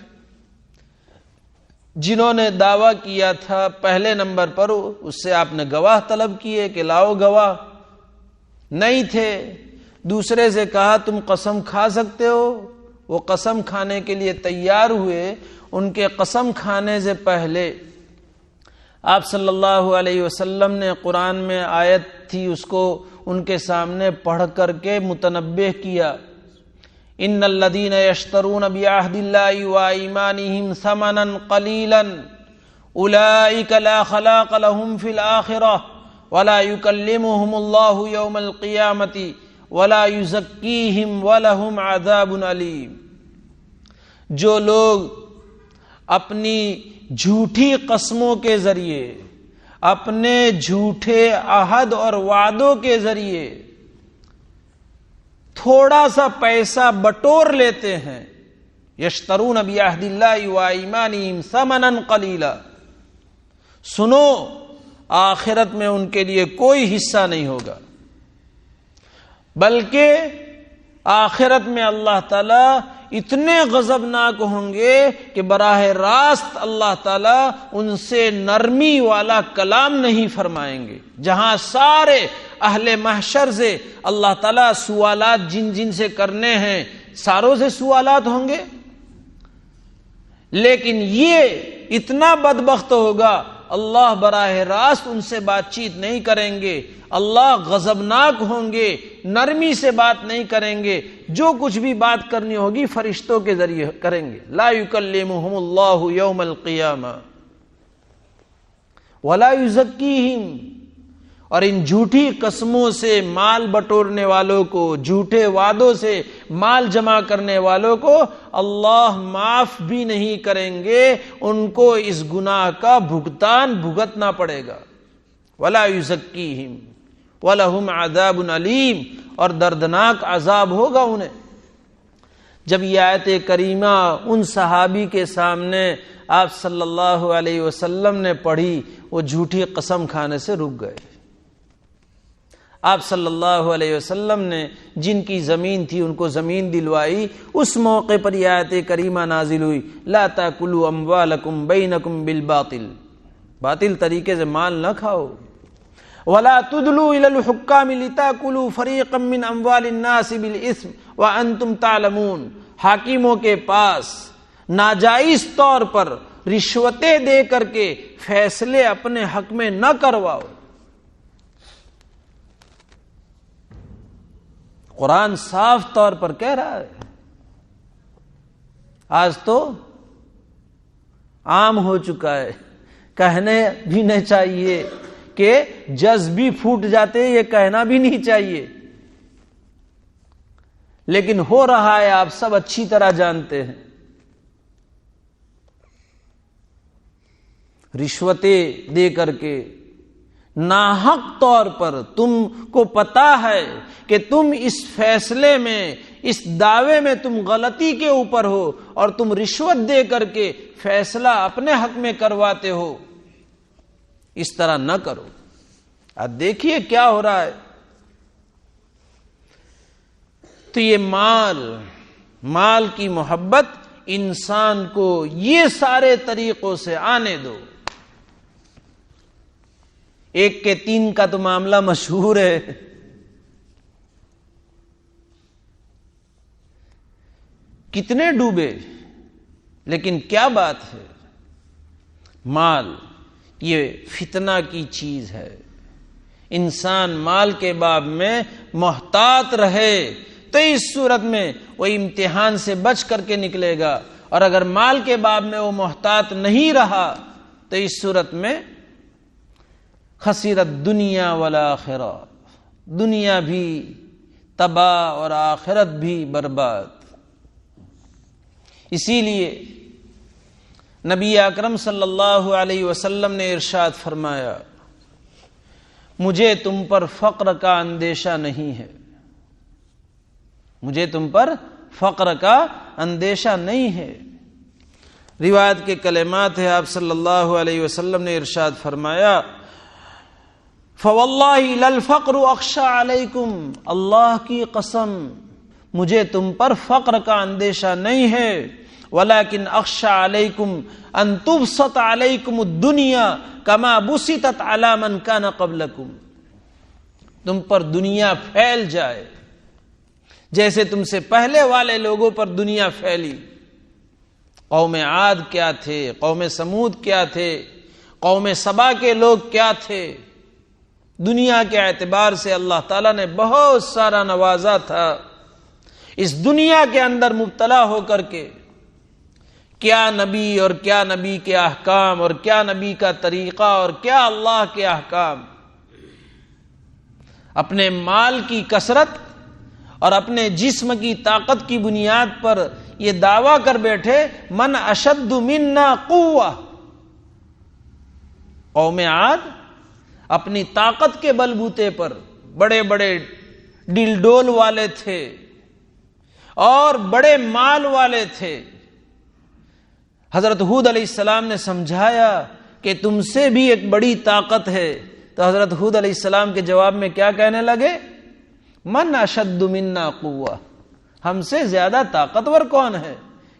A: جنہوں نے دعویٰ کیا تھا پہلے نمبر پر، اس سے آپ نے گواہ طلب کیے کہ لاؤ گواہ، نہیں تھے۔ دوسرے سے کہا تم قسم کھا سکتے ہو، وہ قسم کھانے کے لیے تیار ہوئے۔ ان کے قسم کھانے سے پہلے آپ صلی اللہ علیہ وسلم نے قرآن میں آیت تھی اس کو ان کے سامنے پڑھ کر کے متنبہ کیا، ان الذین یشترون بعہد اللہ وایمانہم ثمنا قلیلا اولئک لا خلاق لهم فی الآخرہ ولا یکلمہم اللہ یوم القیامۃ ولا یزکیہم ولہم عذاب علیم۔ جو لوگ اپنی جھوٹی قسموں کے ذریعے، اپنے جھوٹے عہد اور وعدوں کے ذریعے تھوڑا سا پیسہ بٹور لیتے ہیں، یشترون بعہد اللہ وایمانہم ثمنا قلیلا، سنو آخرت میں ان کے لیے کوئی حصہ نہیں ہوگا، بلکہ آخرت میں اللہ تعالیٰ اتنے غضبناک ہوں گے کہ براہ راست اللہ تعالیٰ ان سے نرمی والا کلام نہیں فرمائیں گے۔ جہاں سارے اہل محشر سے اللہ تعالیٰ سوالات جن جن سے کرنے ہیں ساروں سے سوالات ہوں گے، لیکن یہ اتنا بدبخت ہوگا اللہ براہ راست ان سے بات چیت نہیں کریں گے، اللہ غضبناک ہوں گے، نرمی سے بات نہیں کریں گے، جو کچھ بھی بات کرنی ہوگی فرشتوں کے ذریعے کریں گے۔ لا یکلمہم اللہ یوم القیامہ ولا یزکیہم، اور ان جھوٹی قسموں سے مال بٹورنے والوں کو، جھوٹے وعدوں سے مال جمع کرنے والوں کو اللہ معاف بھی نہیں کریں گے، ان کو اس گناہ کا بھگتان بھگتنا پڑے گا۔ ولا یزکیہم ولہم عذاب علیم، اور دردناک عذاب ہوگا انہیں۔ جب یہ آیت کریمہ ان صحابی کے سامنے آپ صلی اللہ علیہ وسلم نے پڑھی، وہ جھوٹی قسم کھانے سے رک گئے۔ آپ صلی اللہ علیہ وسلم نے جن کی زمین تھی ان کو زمین دلوائی، اس موقع پر یہ آیت کریمہ نازل ہوئی، لا تاکلوا اموالکم بینکم بالباطل، باطل طریقے سے مال نہ کھاؤ، ولا تدلوا الی الحکام لتاکلوا فریقا من اموال الناس بالاثم وانتم تعلمون، حاکموں کے پاس ناجائز طور پر رشوتیں دے کر کے فیصلے اپنے حق میں نہ کرواؤ۔ قرآن صاف طور پر کہہ رہا ہے۔ آج تو عام ہو چکا ہے، کہنے بھی نہیں چاہیے کہ جز بھی پھوٹ جاتے، یہ کہنا بھی نہیں چاہیے، لیکن ہو رہا ہے، آپ سب اچھی طرح جانتے ہیں۔ رشوتیں دے کر کے ناحق طور پر، تم کو پتا ہے کہ تم اس فیصلے میں، اس دعوے میں تم غلطی کے اوپر ہو، اور تم رشوت دے کر کے فیصلہ اپنے حق میں کرواتے ہو، اس طرح نہ کرو۔ اب دیکھیے کیا ہو رہا ہے۔ تو یہ مال کی محبت انسان کو یہ سارے طریقوں سے آنے دو۔ ایک کے تین کا تو معاملہ مشہور ہے، کتنے ڈوبے، لیکن کیا بات ہے، مال یہ فتنہ کی چیز ہے۔ انسان مال کے باب میں محتاط رہے تو اس صورت میں وہ امتحان سے بچ کر کے نکلے گا، اور اگر مال کے باب میں وہ محتاط نہیں رہا تو اس صورت میں خسرت دنیا والآخرہ، دنیا بھی تباہ اور آخرت بھی برباد۔ اسی لیے نبی اکرم صلی اللہ علیہ وسلم نے ارشاد فرمایا، مجھے تم پر فقر کا اندیشہ نہیں ہے، مجھے تم پر فقر کا اندیشہ نہیں ہے۔ روایت کے کلمات ہیں، آپ صلی اللہ علیہ وسلم نے ارشاد فرمایا، فواللہ للفقر اخشى علیکم، اللہ کی قسم مجھے تم پر فقر کا اندیشہ نہیں ہے، ولیکن اخشى علیکم ان تبسط علیکم الدنیا کما بسطت علی من کان قبلکم، تم پر دنیا پھیل جائے جیسے تم سے پہلے والے لوگوں پر دنیا پھیلی۔ قوم عاد کیا تھے، قوم سمود کیا تھے، قوم سبا کے لوگ کیا تھے، دنیا کے اعتبار سے اللہ تعالیٰ نے بہت سارا نوازا تھا۔ اس دنیا کے اندر مبتلا ہو کر کے کیا نبی اور کیا نبی کے احکام اور کیا نبی کا طریقہ اور کیا اللہ کے احکام، اپنے مال کی کثرت اور اپنے جسم کی طاقت کی بنیاد پر یہ دعویٰ کر بیٹھے من اشد منا قوہ. قوم عاد اپنی طاقت کے بلبوتے پر بڑے بڑے ڈلڈول والے تھے اور بڑے مال والے تھے. حضرت ہود علیہ السلام نے سمجھایا کہ تم سے بھی ایک بڑی طاقت ہے. تو حضرت ہود علیہ السلام کے جواب میں کیا کہنے لگے؟ من اشد منا قوہ، ہم سے زیادہ طاقتور کون ہے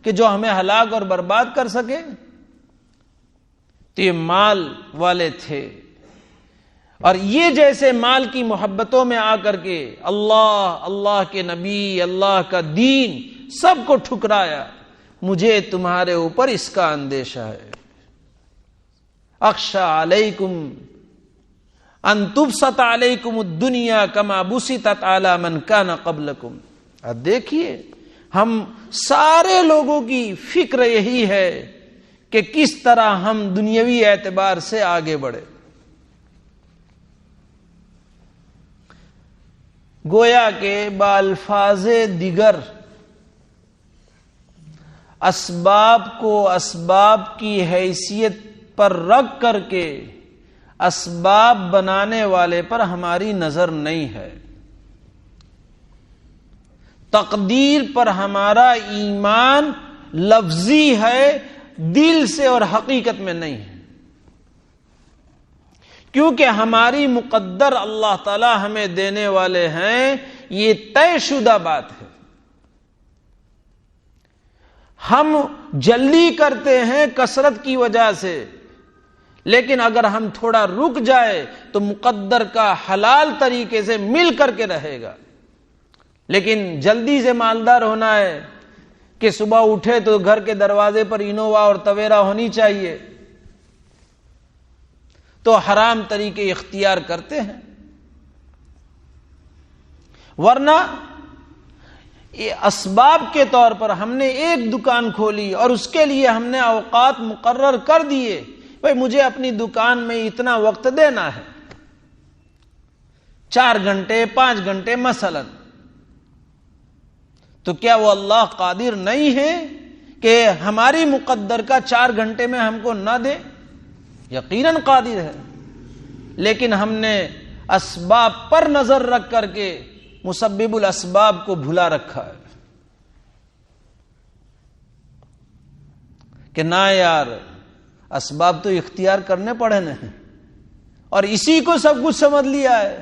A: کہ جو ہمیں ہلاک اور برباد کر سکے؟ تو یہ مال والے تھے، اور یہ جیسے مال کی محبتوں میں آ کر کے اللہ، اللہ کے نبی، اللہ کا دین سب کو ٹھکرایا. مجھے تمہارے اوپر اس کا اندیشہ ہے. اخشى علیکم ان تبسط علیکم الدنیا کما بسطت علی من کان قبلکم. اب دیکھیے ہم سارے لوگوں کی فکر یہی ہے کہ کس طرح ہم دنیاوی اعتبار سے آگے بڑھے. گویا کہ بالفاظ دیگر اسباب کو اسباب کی حیثیت پر رکھ کر کے اسباب بنانے والے پر ہماری نظر نہیں ہے. تقدیر پر ہمارا ایمان لفظی ہے، دل سے اور حقیقت میں نہیں ہے. کیونکہ ہماری مقدر اللہ تعالی ہمیں دینے والے ہیں، یہ طے شدہ بات ہے. ہم جلدی کرتے ہیں کثرت کی وجہ سے، لیکن اگر ہم تھوڑا رک جائے تو مقدر کا حلال طریقے سے مل کر کے رہے گا. لیکن جلدی سے مالدار ہونا ہے کہ صبح اٹھے تو گھر کے دروازے پر انووا اور تویرا ہونی چاہیے، تو حرام طریقے اختیار کرتے ہیں. ورنہ یہ اسباب کے طور پر ہم نے ایک دکان کھولی اور اس کے لیے ہم نے اوقات مقرر کر دیے، بھئی مجھے اپنی دکان میں اتنا وقت دینا ہے، 4 گھنٹے 5 گھنٹے مثلا. تو کیا وہ اللہ قادر نہیں ہے کہ ہماری مقدر کا 4 گھنٹے میں ہم کو نہ دے؟ یقیناً قادر ہے، لیکن ہم نے اسباب پر نظر رکھ کر کے مسبب الاسباب کو بھلا رکھا ہے کہ نہ یار اسباب تو اختیار کرنے پڑے نہیں، اور اسی کو سب کچھ سمجھ لیا ہے.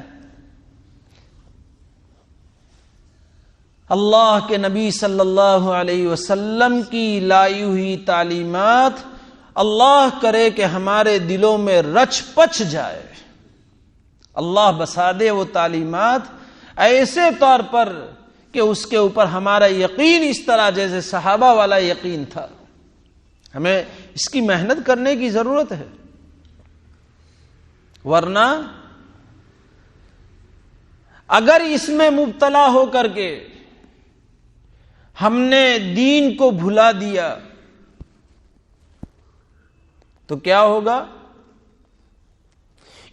A: اللہ کے نبی صلی اللہ علیہ وسلم کی لائی ہوئی تعلیمات اللہ کرے کہ ہمارے دلوں میں رچ پچ جائے. اللہ بسا دے وہ تعلیمات ایسے طور پر کہ اس کے اوپر ہمارا یقین اس طرح جیسے صحابہ والا یقین تھا. ہمیں اس کی محنت کرنے کی ضرورت ہے، ورنہ اگر اس میں مبتلا ہو کر کے ہم نے دین کو بھلا دیا تو کیا ہوگا؟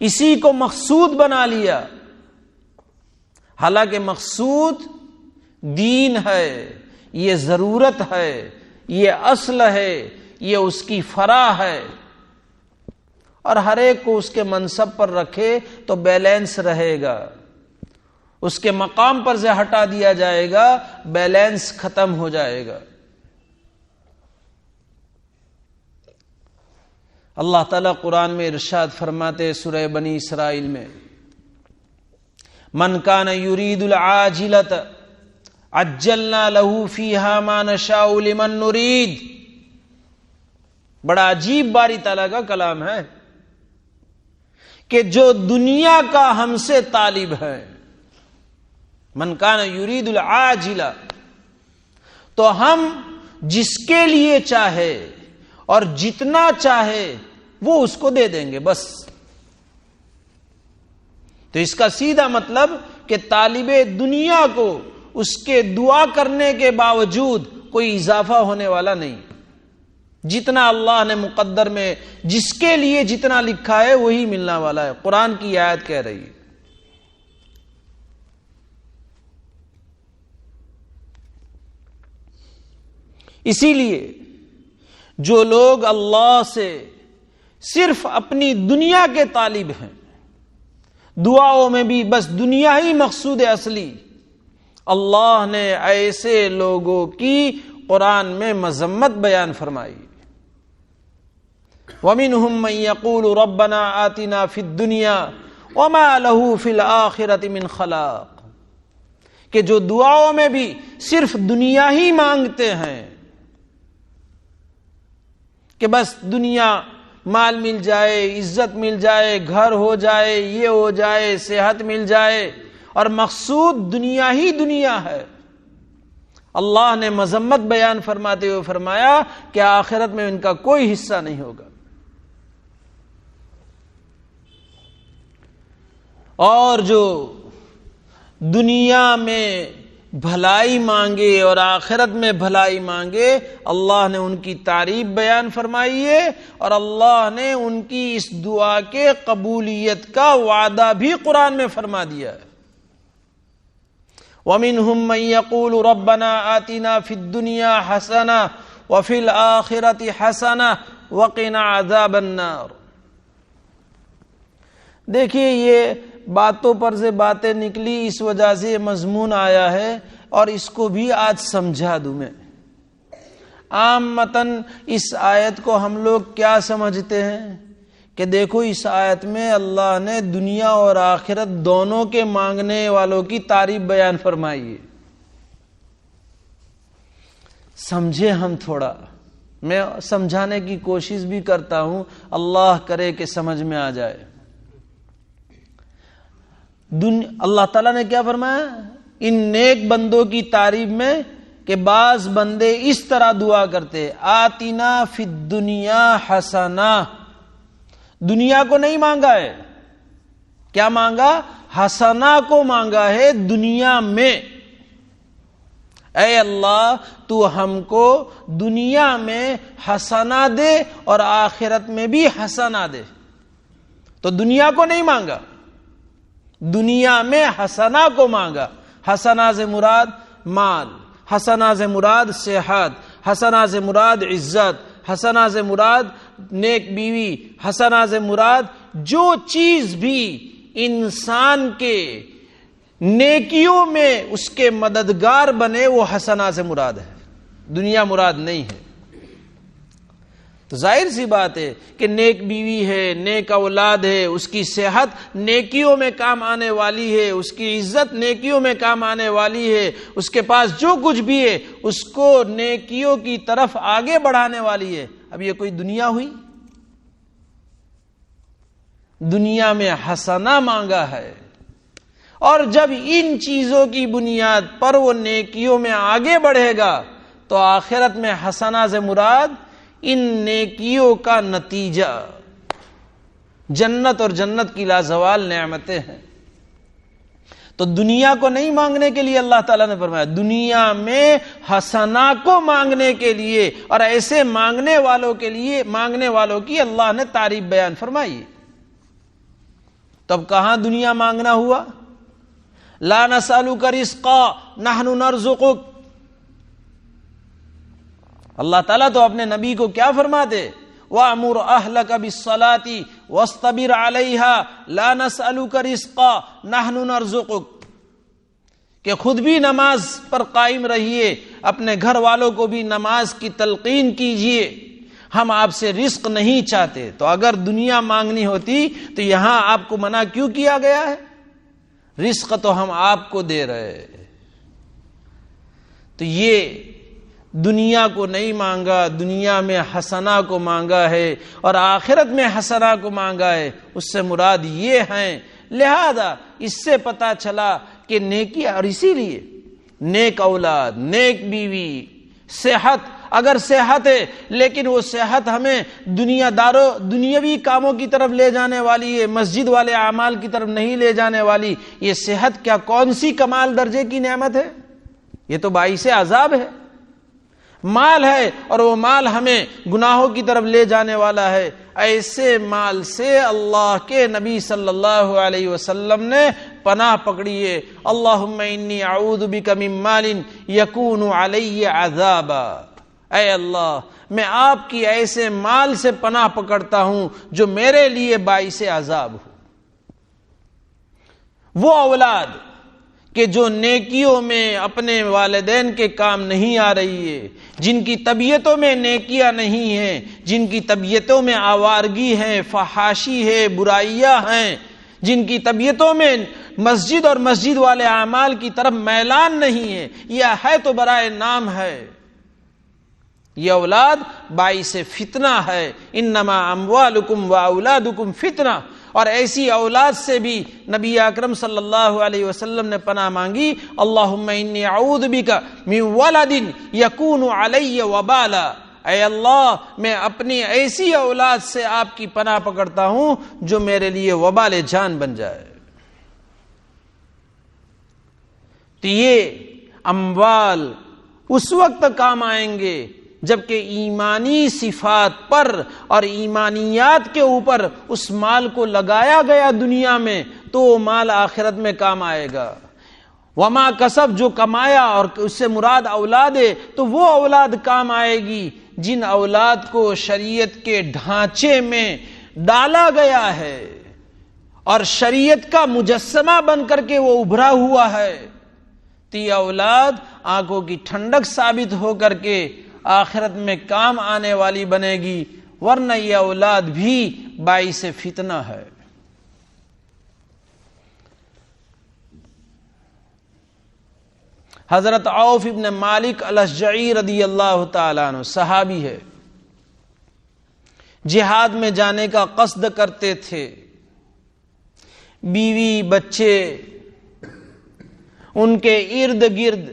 A: اسی کو مقصود بنا لیا، حالانکہ مقصود دین ہے، یہ ضرورت ہے، یہ اصل ہے، یہ اس کی فرع ہے. اور ہر ایک کو اس کے منصب پر رکھے تو بیلنس رہے گا. اس کے مقام پر سے ہٹا دیا جائے گا، بیلنس ختم ہو جائے گا. اللہ تعالیٰ قرآن میں ارشاد فرماتے سورہ بنی اسرائیل میں، من کان یرید العاجلۃ عجلنا له فیہا ما نشاء لمن نرید. بڑا عجیب باری تعالیٰ کا کلام ہے کہ جو دنیا کا ہم سے طالب ہے، من کان یرید العاجلہ، تو ہم جس کے لیے چاہے اور جتنا چاہے وہ اس کو دے دیں گے بس. تو اس کا سیدھا مطلب کہ طالب دنیا کو اس کے دعا کرنے کے باوجود کوئی اضافہ ہونے والا نہیں. جتنا اللہ نے مقدر میں جس کے لیے جتنا لکھا ہے وہی ملنا والا ہے. قرآن کی آیت کہہ رہی ہے. اسی لیے جو لوگ اللہ سے صرف اپنی دنیا کے طالب ہیں، دعاؤں میں بھی بس دنیا ہی مقصود اصلی، اللہ نے ایسے لوگوں کی قرآن میں مذمت بیان فرمائی۔ وَمِنْهُمْ مَنْ يَقُولُ رَبَّنَا آتِنَا فِي الدُّنْيَا وَمَا لَهُ فِي الْآخِرَةِ مِنْ خَلَاقٍ، کہ جو دعاؤں میں بھی صرف دنیا ہی مانگتے ہیں کہ بس دنیا، مال مل جائے، عزت مل جائے، گھر ہو جائے، یہ ہو جائے، صحت مل جائے، اور مقصود دنیا ہی دنیا ہے۔ اللہ نے مذمت بیان فرماتے ہوئے فرمایا کہ آخرت میں ان کا کوئی حصہ نہیں ہوگا۔ اور جو دنیا میں بھلائی مانگے اور آخرت میں بھلائی مانگے، اللہ نے ان کی تعریف بیان فرمائی ہے، اور اللہ نے ان کی اس دعا کے قبولیت کا وعدہ بھی قرآن میں فرما دیا ہے۔ وَمِنْهُمْ مَنْ يَقُولُ رَبَّنَا آتِنَا فِي الدُّنْيَا حَسَنَةً وَفِي الْآخِرَةِ حَسَنَةً وَقِنَا عَذَابَ النَّارِ۔ دیکھیے، یہ باتوں پر سے باتیں نکلی، اس وجہ سے یہ مضمون آیا ہے، اور اس کو بھی آج سمجھا دوں میں۔ عامتاً اس آیت کو ہم لوگ کیا سمجھتے ہیں کہ دیکھو، اس آیت میں اللہ نے دنیا اور آخرت دونوں کے مانگنے والوں کی تعریف بیان فرمائی ہے۔ سمجھے ہم تھوڑا، میں سمجھانے کی کوشش بھی کرتا ہوں، اللہ کرے کہ سمجھ میں آ جائے۔ اللہ تعالیٰ نے کیا فرمایا ان نیک بندوں کی تعریف میں کہ بعض بندے اس طرح دعا کرتے، آتینا فی الدنیا حسنہ، دنیا کو نہیں مانگا ہے، کیا مانگا؟ حسنہ کو مانگا ہے دنیا میں۔ اے اللہ، تو ہم کو دنیا میں حسنہ دے اور آخرت میں بھی حسنہ دے۔ تو دنیا کو نہیں مانگا، دنیا میں حسنہ کو مانگا۔ حسنہ سے مراد مال، حسنہ سے مراد صحت، حسنہ سے مراد عزت، حسنہ سے مراد نیک بیوی، حسنہ سے مراد جو چیز بھی انسان کے نیکیوں میں اس کے مددگار بنے، وہ حسنہ سے مراد ہے، دنیا مراد نہیں ہے۔ تو ظاہر سی بات ہے کہ نیک بیوی ہے، نیک اولاد ہے، اس کی صحت نیکیوں میں کام آنے والی ہے، اس کی عزت نیکیوں میں کام آنے والی ہے، اس کے پاس جو کچھ بھی ہے اس کو نیکیوں کی طرف آگے بڑھانے والی ہے۔ اب یہ کوئی دنیا ہوئی؟ دنیا میں حسنہ مانگا ہے، اور جب ان چیزوں کی بنیاد پر وہ نیکیوں میں آگے بڑھے گا تو آخرت میں حسنہ سے مراد ان نیکیوں کا نتیجہ جنت اور جنت کی لازوال نعمتیں ہیں۔ تو دنیا کو نہیں مانگنے کے لیے اللہ تعالیٰ نے فرمایا، دنیا میں حسنہ کو مانگنے کے لیے، اور ایسے مانگنے والوں کی اللہ نے تعریف بیان فرمائی۔ تب کہاں دنیا مانگنا ہوا؟ لا نسألک رزقا نحن نرزقک۔ اللہ تعالیٰ تو اپنے نبی کو کیا فرماتے؟ وَأْمُرْ أَهْلَكَ بِالصَّلَاةِ وَاصْطَبِرْ عَلَيْهَا لَا نَسْأَلُكَ رِزْقًا نَحْنُ نَرْزُقُكَ، کہ خود بھی نماز پر قائم رہیے، اپنے گھر والوں کو بھی نماز کی تلقین کیجئے، ہم آپ سے رزق نہیں چاہتے۔ تو اگر دنیا مانگنی ہوتی تو یہاں آپ کو منع کیوں کیا گیا ہے؟ رزق تو ہم آپ کو دے رہے۔ تو یہ دنیا کو نہیں مانگا، دنیا میں حسنہ کو مانگا ہے، اور آخرت میں حسنہ کو مانگا ہے، اس سے مراد یہ ہیں۔ لہذا اس سے پتا چلا کہ نیکی، اور اسی لیے نیک اولاد، نیک بیوی، صحت، اگر صحت ہے لیکن وہ صحت ہمیں دنیاوی کاموں کی طرف لے جانے والی ہے، مسجد والے اعمال کی طرف نہیں لے جانے والی، یہ صحت کیا کون سی کمال درجے کی نعمت ہے؟ یہ تو باعث عذاب ہے۔ مال ہے اور وہ مال ہمیں گناہوں کی طرف لے جانے والا ہے، ایسے مال سے اللہ کے نبی صلی اللہ علیہ وسلم نے پناہ پکڑی ہے۔ اللہم انی اعوذ بک من مال یکون علی عذابا، اے اللہ میں آپ کی ایسے مال سے پناہ پکڑتا ہوں جو میرے لیے باعث عذاب ہو۔ وہ اولاد کہ جو نیکیوں میں اپنے والدین کے کام نہیں آ رہی ہے، جن کی طبیعتوں میں نیکیاں نہیں ہیں، جن کی طبیعتوں میں آوارگی ہے، فحاشی ہے، برائیاں ہیں، جن کی طبیعتوں میں مسجد اور مسجد والے اعمال کی طرف میلان نہیں ہے، یہ ہے تو برائے نام ہے، یہ اولاد باعث فتنہ ہے۔ انما اموالکم واولادکم فتنہ، اور ایسی اولاد سے بھی نبی اکرم صلی اللہ علیہ وسلم نے پناہ مانگی، اللہم انی اعوذ بک من ولد یکون علی وبالا، اے اللہ میں اپنی ایسی اولاد سے آپ کی پناہ پکڑتا ہوں جو میرے لیے وبال جان بن جائے۔ تو یہ اموال اس وقت کام آئیں گے جبکہ ایمانی صفات پر اور ایمانیات کے اوپر اس مال کو لگایا گیا دنیا میں، تو وہ مال آخرت میں کام آئے گا۔ وما کسب، جو کمایا، اور اس سے مراد اولاد ہے، تو وہ اولاد کام آئے گی جن اولاد کو شریعت کے ڈھانچے میں ڈالا گیا ہے اور شریعت کا مجسمہ بن کر کے وہ ابھرا ہوا ہے، تو یہ اولاد آنکھوں کی ٹھنڈک ثابت ہو کر کے آخرت میں کام آنے والی بنے گی، ورنہ یہ اولاد بھی باعث فتنہ ہے۔ حضرت عوف ابن مالک الاشجعی رضی اللہ تعالیٰ عنہ صحابی ہے، جہاد میں جانے کا قصد کرتے تھے، بیوی بچے ان کے ارد گرد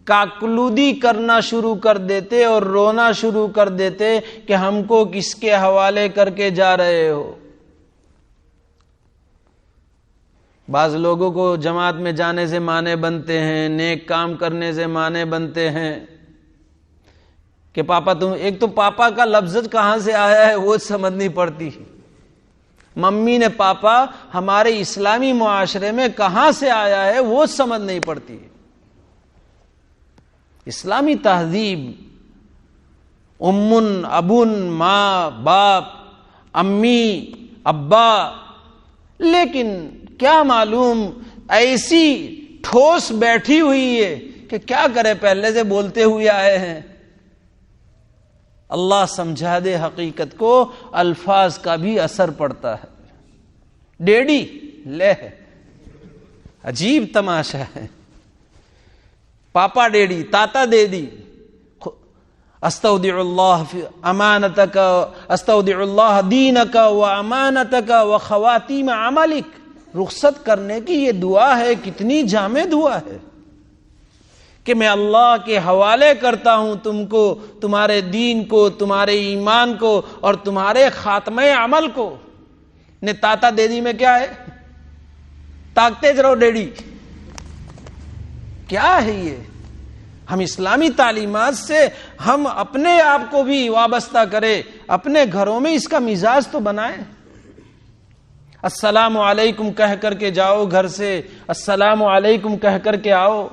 A: کاکلودی کرنا شروع کر دیتے اور رونا شروع کر دیتے کہ ہم کو کس کے حوالے کر کے جا رہے ہو۔ بعض لوگوں کو جماعت میں جانے سے معنی بنتے ہیں، نیک کام کرنے سے معنی بنتے ہیں کہ پاپا تم، ایک تو پاپا کا لفظ کہاں سے آیا ہے وہ سمجھ نہیں پڑتی، ممی نے پاپا ہمارے اسلامی معاشرے میں کہاں سے آیا ہے وہ سمجھ نہیں پڑتی۔ اسلامی تہذیب امن ابن، ماں باپ، امی ابا، لیکن کیا معلوم ایسی ٹھوس بیٹھی ہوئی ہے کہ کیا کرے، پہلے سے بولتے ہوئے آئے ہیں۔ اللہ سمجھا دے حقیقت کو، الفاظ کا بھی اثر پڑتا ہے۔ ڈیڈی لے، عجیب تماشا ہے، پاپا ڈیڈی، تاتا دیدی، استودع اللہ امانتک، استودع اللہ دینک و امانتک و خواتیم عملک، رخصت کرنے کی یہ دعا ہے، کتنی جامع دعا ہے کہ میں اللہ کے حوالے کرتا ہوں تم کو، تمہارے دین کو، تمہارے ایمان کو اور تمہارے خاتمہ عمل کو۔ نے تاتا دیدی میں کیا ہے؟ تاکتے رہو ڈیڈی، کیا ہے یہ؟ ہم اسلامی تعلیمات سے ہم اپنے آپ کو بھی وابستہ کریں، اپنے گھروں میں اس کا مزاج تو بنائیں۔ السلام علیکم کہہ کر کے جاؤ گھر سے، السلام علیکم کہہ کر کے آؤ،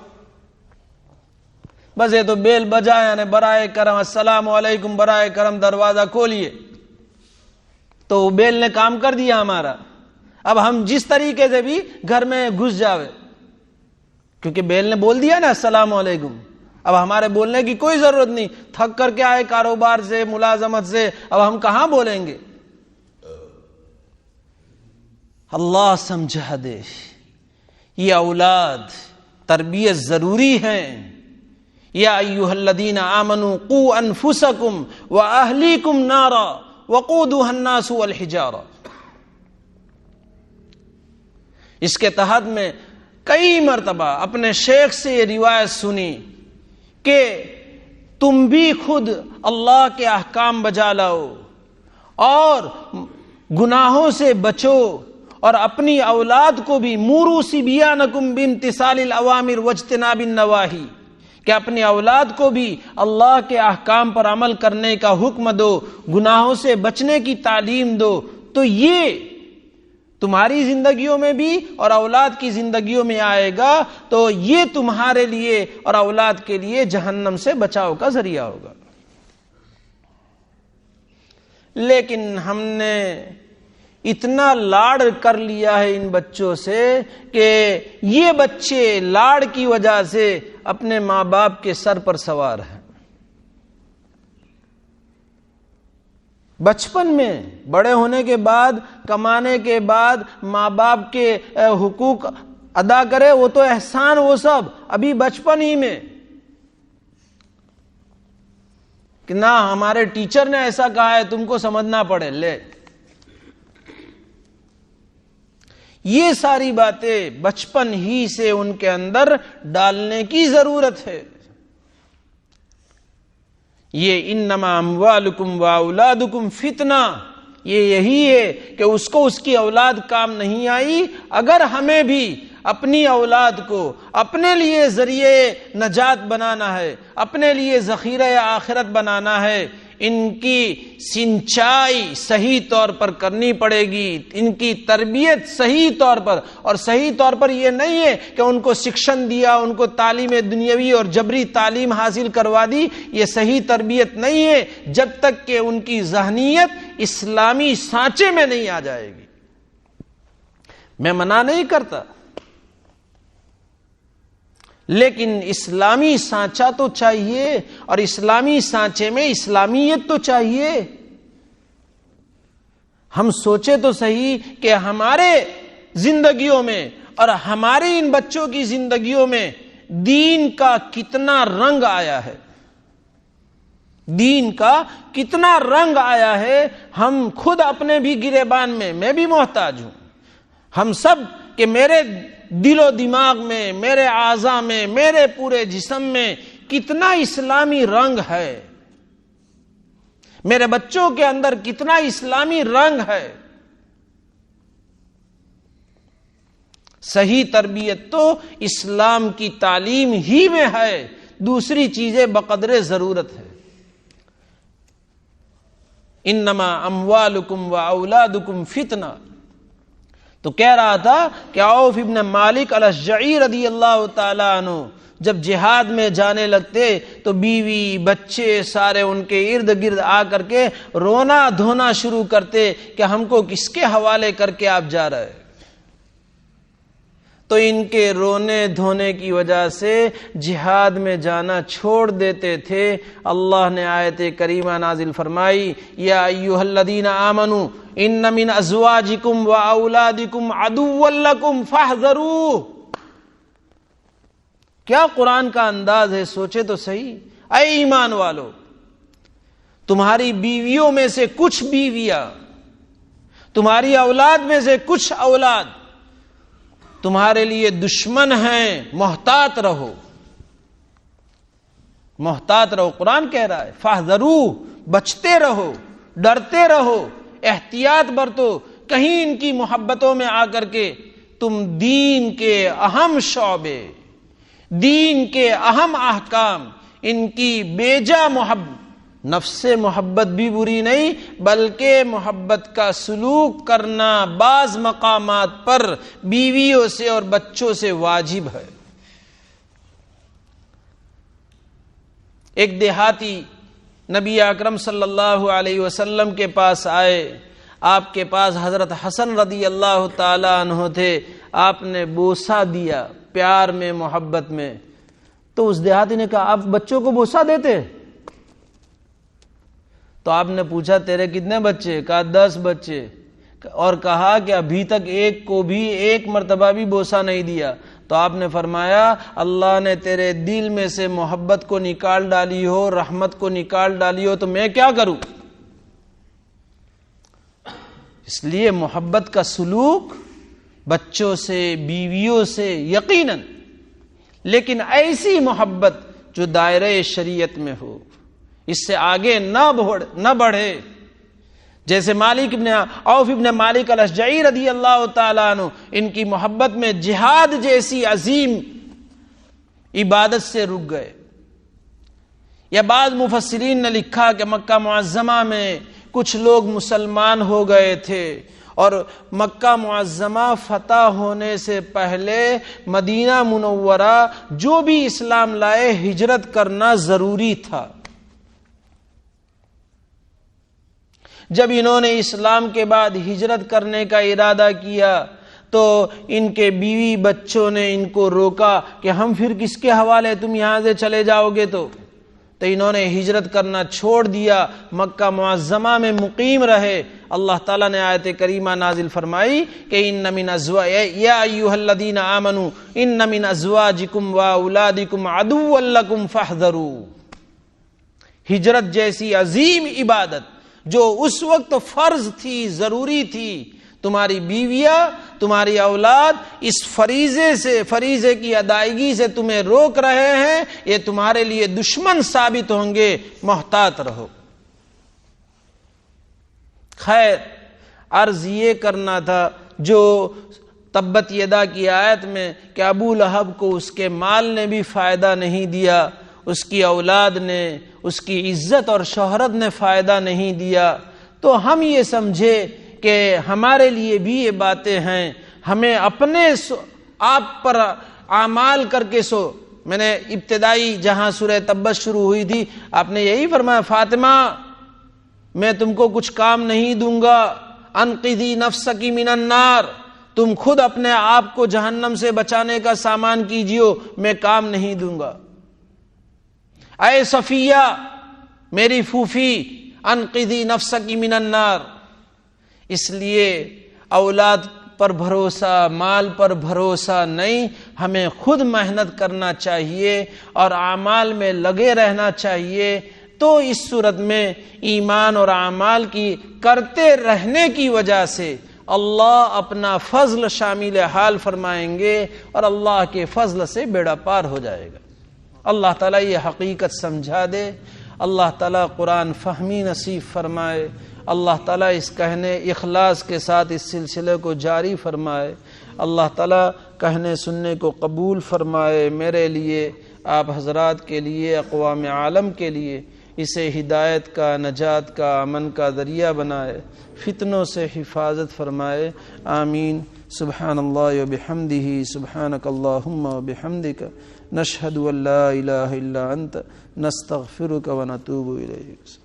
A: بس یہ تو بیل بجا یعنی برائے کرم السلام علیکم، برائے کرم دروازہ کھولیے، تو بیل نے کام کر دیا ہمارا۔ اب ہم جس طریقے سے بھی گھر میں گھس جاوے، کیونکہ بیل نے بول دیا نا السلام علیکم، اب ہمارے بولنے کی کوئی ضرورت نہیں، تھک کر کے آئے کاروبار سے، ملازمت سے، اب ہم کہاں بولیں گے؟ اللہ سمجھا دے، یہ اولاد تربیت ضروری ہے۔ یا ایھا الذین آمنوا قوا انفسکم واہلیکم نارا وقودها الناس والحجارہ، اس کے تحت میں کئی مرتبہ اپنے شیخ سے یہ روایت سنی کہ تم بھی خود اللہ کے احکام بجا لاؤ اور گناہوں سے بچو، اور اپنی اولاد کو بھی موروا صبیانکم بامتثال الاوامر واجتناب النواہی، کہ اپنی اولاد کو بھی اللہ کے احکام پر عمل کرنے کا حکم دو، گناہوں سے بچنے کی تعلیم دو۔ تو یہ تمہاری زندگیوں میں بھی اور اولاد کی زندگیوں میں آئے گا تو یہ تمہارے لیے اور اولاد کے لیے جہنم سے بچاؤ کا ذریعہ ہوگا. لیکن ہم نے اتنا لاڑ کر لیا ہے ان بچوں سے کہ یہ بچے لاڑ کی وجہ سے اپنے ماں باپ کے سر پر سوار ہیں. بچپن میں بڑے ہونے کے بعد کمانے کے بعد ماں باپ کے حقوق ادا کرے وہ تو احسان، وہ سب ابھی بچپن ہی میں کہ نہ ہمارے ٹیچر نے ایسا کہا ہے تم کو سمجھنا پڑے. لے یہ ساری باتیں بچپن ہی سے ان کے اندر ڈالنے کی ضرورت ہے. یہ انما اموالکم واولادکم فتنہ، یہی ہے کہ اس کو اس کی اولاد کام نہیں آئی. اگر ہمیں بھی اپنی اولاد کو اپنے لیے ذریعے نجات بنانا ہے، اپنے لیے ذخیرہ آخرت بنانا ہے، ان کی سنچائی صحیح طور پر کرنی پڑے گی، ان کی تربیت صحیح طور پر. اور صحیح طور پر یہ نہیں ہے کہ ان کو شکشن دیا، ان کو تعلیم دنیاوی اور جبری تعلیم حاصل کروا دی. یہ صحیح تربیت نہیں ہے جب تک کہ ان کی ذہنیت اسلامی سانچے میں نہیں آ جائے گی. میں منع نہیں کرتا، لیکن اسلامی سانچہ تو چاہیے، اور اسلامی سانچے میں اسلامیت تو چاہیے. ہم سوچے تو صحیح کہ ہمارے زندگیوں میں اور ہمارے ان بچوں کی زندگیوں میں دین کا کتنا رنگ آیا ہے، دین کا کتنا رنگ آیا ہے. ہم خود اپنے بھی گریبان میں بھی محتاج ہوں، ہم سب کہ میرے دل و دماغ میں، میرے اعضاء میں، میرے پورے جسم میں کتنا اسلامی رنگ ہے، میرے بچوں کے اندر کتنا اسلامی رنگ ہے. صحیح تربیت تو اسلام کی تعلیم ہی میں ہے، دوسری چیزیں بقدر ضرورت ہے. انما اموالکم واولادکم فتنہ. تو کہہ رہا تھا کہ عوف ابن مالک الاشجعی رضی اللہ تعالی عنہ جب جہاد میں جانے لگتے تو بیوی بچے سارے ان کے ارد گرد آ کر کے رونا دھونا شروع کرتے کہ ہم کو کس کے حوالے کر کے آپ جا رہے. تو ان کے رونے دھونے کی وجہ سے جہاد میں جانا چھوڑ دیتے تھے. اللہ نے آیت کریمہ نازل فرمائی، یا ایھا الذین آمنوا ان من ازواجکم واولادکم عدوا لکم فاحذروہ. کیا قرآن کا انداز ہے، سوچے تو صحیح. اے ایمان والو، تمہاری بیویوں میں سے کچھ بیویاں، تمہاری اولاد میں سے کچھ اولاد تمہارے لیے دشمن ہیں، محتاط رہو، محتاط رہو. قرآن کہہ رہا ہے فاحذروہ، بچتے رہو، ڈرتے رہو، احتیاط برتو. کہیں ان کی محبتوں میں آ کر کے تم دین کے اہم شعبے، دین کے اہم احکام، ان کی بیجا محبت، نفس محبت بھی بری نہیں بلکہ محبت کا سلوک کرنا بعض مقامات پر بیویوں سے اور بچوں سے واجب ہے. ایک دیہاتی نبی اکرم صلی اللہ علیہ وسلم کے پاس آئے. آپ کے پاس حضرت حسن رضی اللہ تعالی عنہ تھے. آپ نے بوسہ دیا پیار میں، محبت میں. تو اس دیہاتی نے کہا آپ بچوں کو بوسہ دیتے؟ تو آپ نے پوچھا تیرے کتنے بچے؟ کہا 10 بچے. اور کہا کہ ابھی تک ایک کو بھی ایک مرتبہ بھی بوسہ نہیں دیا. تو آپ نے فرمایا اللہ نے تیرے دل میں سے محبت کو نکال ڈالی ہو، رحمت کو نکال ڈالی ہو، تو میں کیا کروں؟ اس لیے محبت کا سلوک بچوں سے، بیویوں سے یقیناً، لیکن ایسی محبت جو دائرہ شریعت میں ہو، اس سے آگے نہ بڑھے. جیسے عوف ابن مالک الاشجعی رضی اللہ تعالیٰ عنہ، ان کی محبت میں جہاد جیسی عظیم عبادت سے رک گئے. یا بعض مفسرین نے لکھا کہ مکہ معظمہ میں کچھ لوگ مسلمان ہو گئے تھے اور مکہ معظمہ فتح ہونے سے پہلے مدینہ منورہ جو بھی اسلام لائے ہجرت کرنا ضروری تھا۔ جب انہوں نے اسلام کے بعد ہجرت کرنے کا ارادہ کیا تو ان کے بیوی بچوں نے ان کو روکا کہ ہم پھر کس کے حوالے، تم یہاں سے چلے جاؤ گے تو انہوں نے ہجرت کرنا چھوڑ دیا، مکہ معظمہ میں مقیم رہے۔ اللہ تعالیٰ نے آیت کریمہ نازل فرمائی کہ ان من یا ایھا الذین آمنوا ان من ازواجکم واولادکم عدوا لکم فاحذروا۔ ہجرت جیسی عظیم عبادت جو اس وقت فرض تھی، ضروری تھی، تمہاری بیویاں، تمہاری اولاد اس فریضے کی ادائیگی سے تمہیں روک رہے ہیں، یہ تمہارے لیے دشمن ثابت ہوں گے، محتاط رہو۔ خیر، عرض یہ کرنا تھا جو تبت یدا کی آیت میں کہ ابو لہب کو اس کے مال نے بھی فائدہ نہیں دیا، اس کی اولاد نے، اس کی عزت اور شہرت نے فائدہ نہیں دیا، تو ہم یہ سمجھے کہ ہمارے لیے بھی یہ باتیں ہیں، ہمیں اپنے آپ پر اعمال کر کے میں نے ابتدائی جہاں سورہ تبت شروع ہوئی تھی آپ نے یہی فرمایا، فاطمہ میں تم کو کچھ کام نہیں دوں گا، انقذی نفسک من النار، تم خود اپنے آپ کو جہنم سے بچانے کا سامان کیجیو، میں کام نہیں دوں گا۔ اے صفیہ میری پھوپھی، انقذی نفسک من النار۔ اس لیے اولاد پر بھروسہ، مال پر بھروسہ نہیں، ہمیں خود محنت کرنا چاہیے اور اعمال میں لگے رہنا چاہیے، تو اس صورت میں ایمان اور اعمال کی کرتے رہنے کی وجہ سے اللہ اپنا فضل شامل حال فرمائیں گے اور اللہ کے فضل سے بیڑا پار ہو جائے گا۔ اللہ تعالیٰ یہ حقیقت سمجھا دے، اللہ تعالیٰ قرآن فہمی نصیب فرمائے، اللہ تعالیٰ اس کہنے اخلاص کے ساتھ اس سلسلے کو جاری فرمائے، اللہ تعالیٰ کہنے سننے کو قبول فرمائے، میرے لیے، آپ حضرات کے لیے، اقوام عالم کے لیے اسے ہدایت کا، نجات کا، امن کا ذریعہ بنائے، فتنوں سے حفاظت فرمائے، آمین۔ سبحان اللہ و بحمدہ، سبحانک اللہم و بحمدک، نشہد ان لا الہ الا انت، نستغفرک و نتوب الیک۔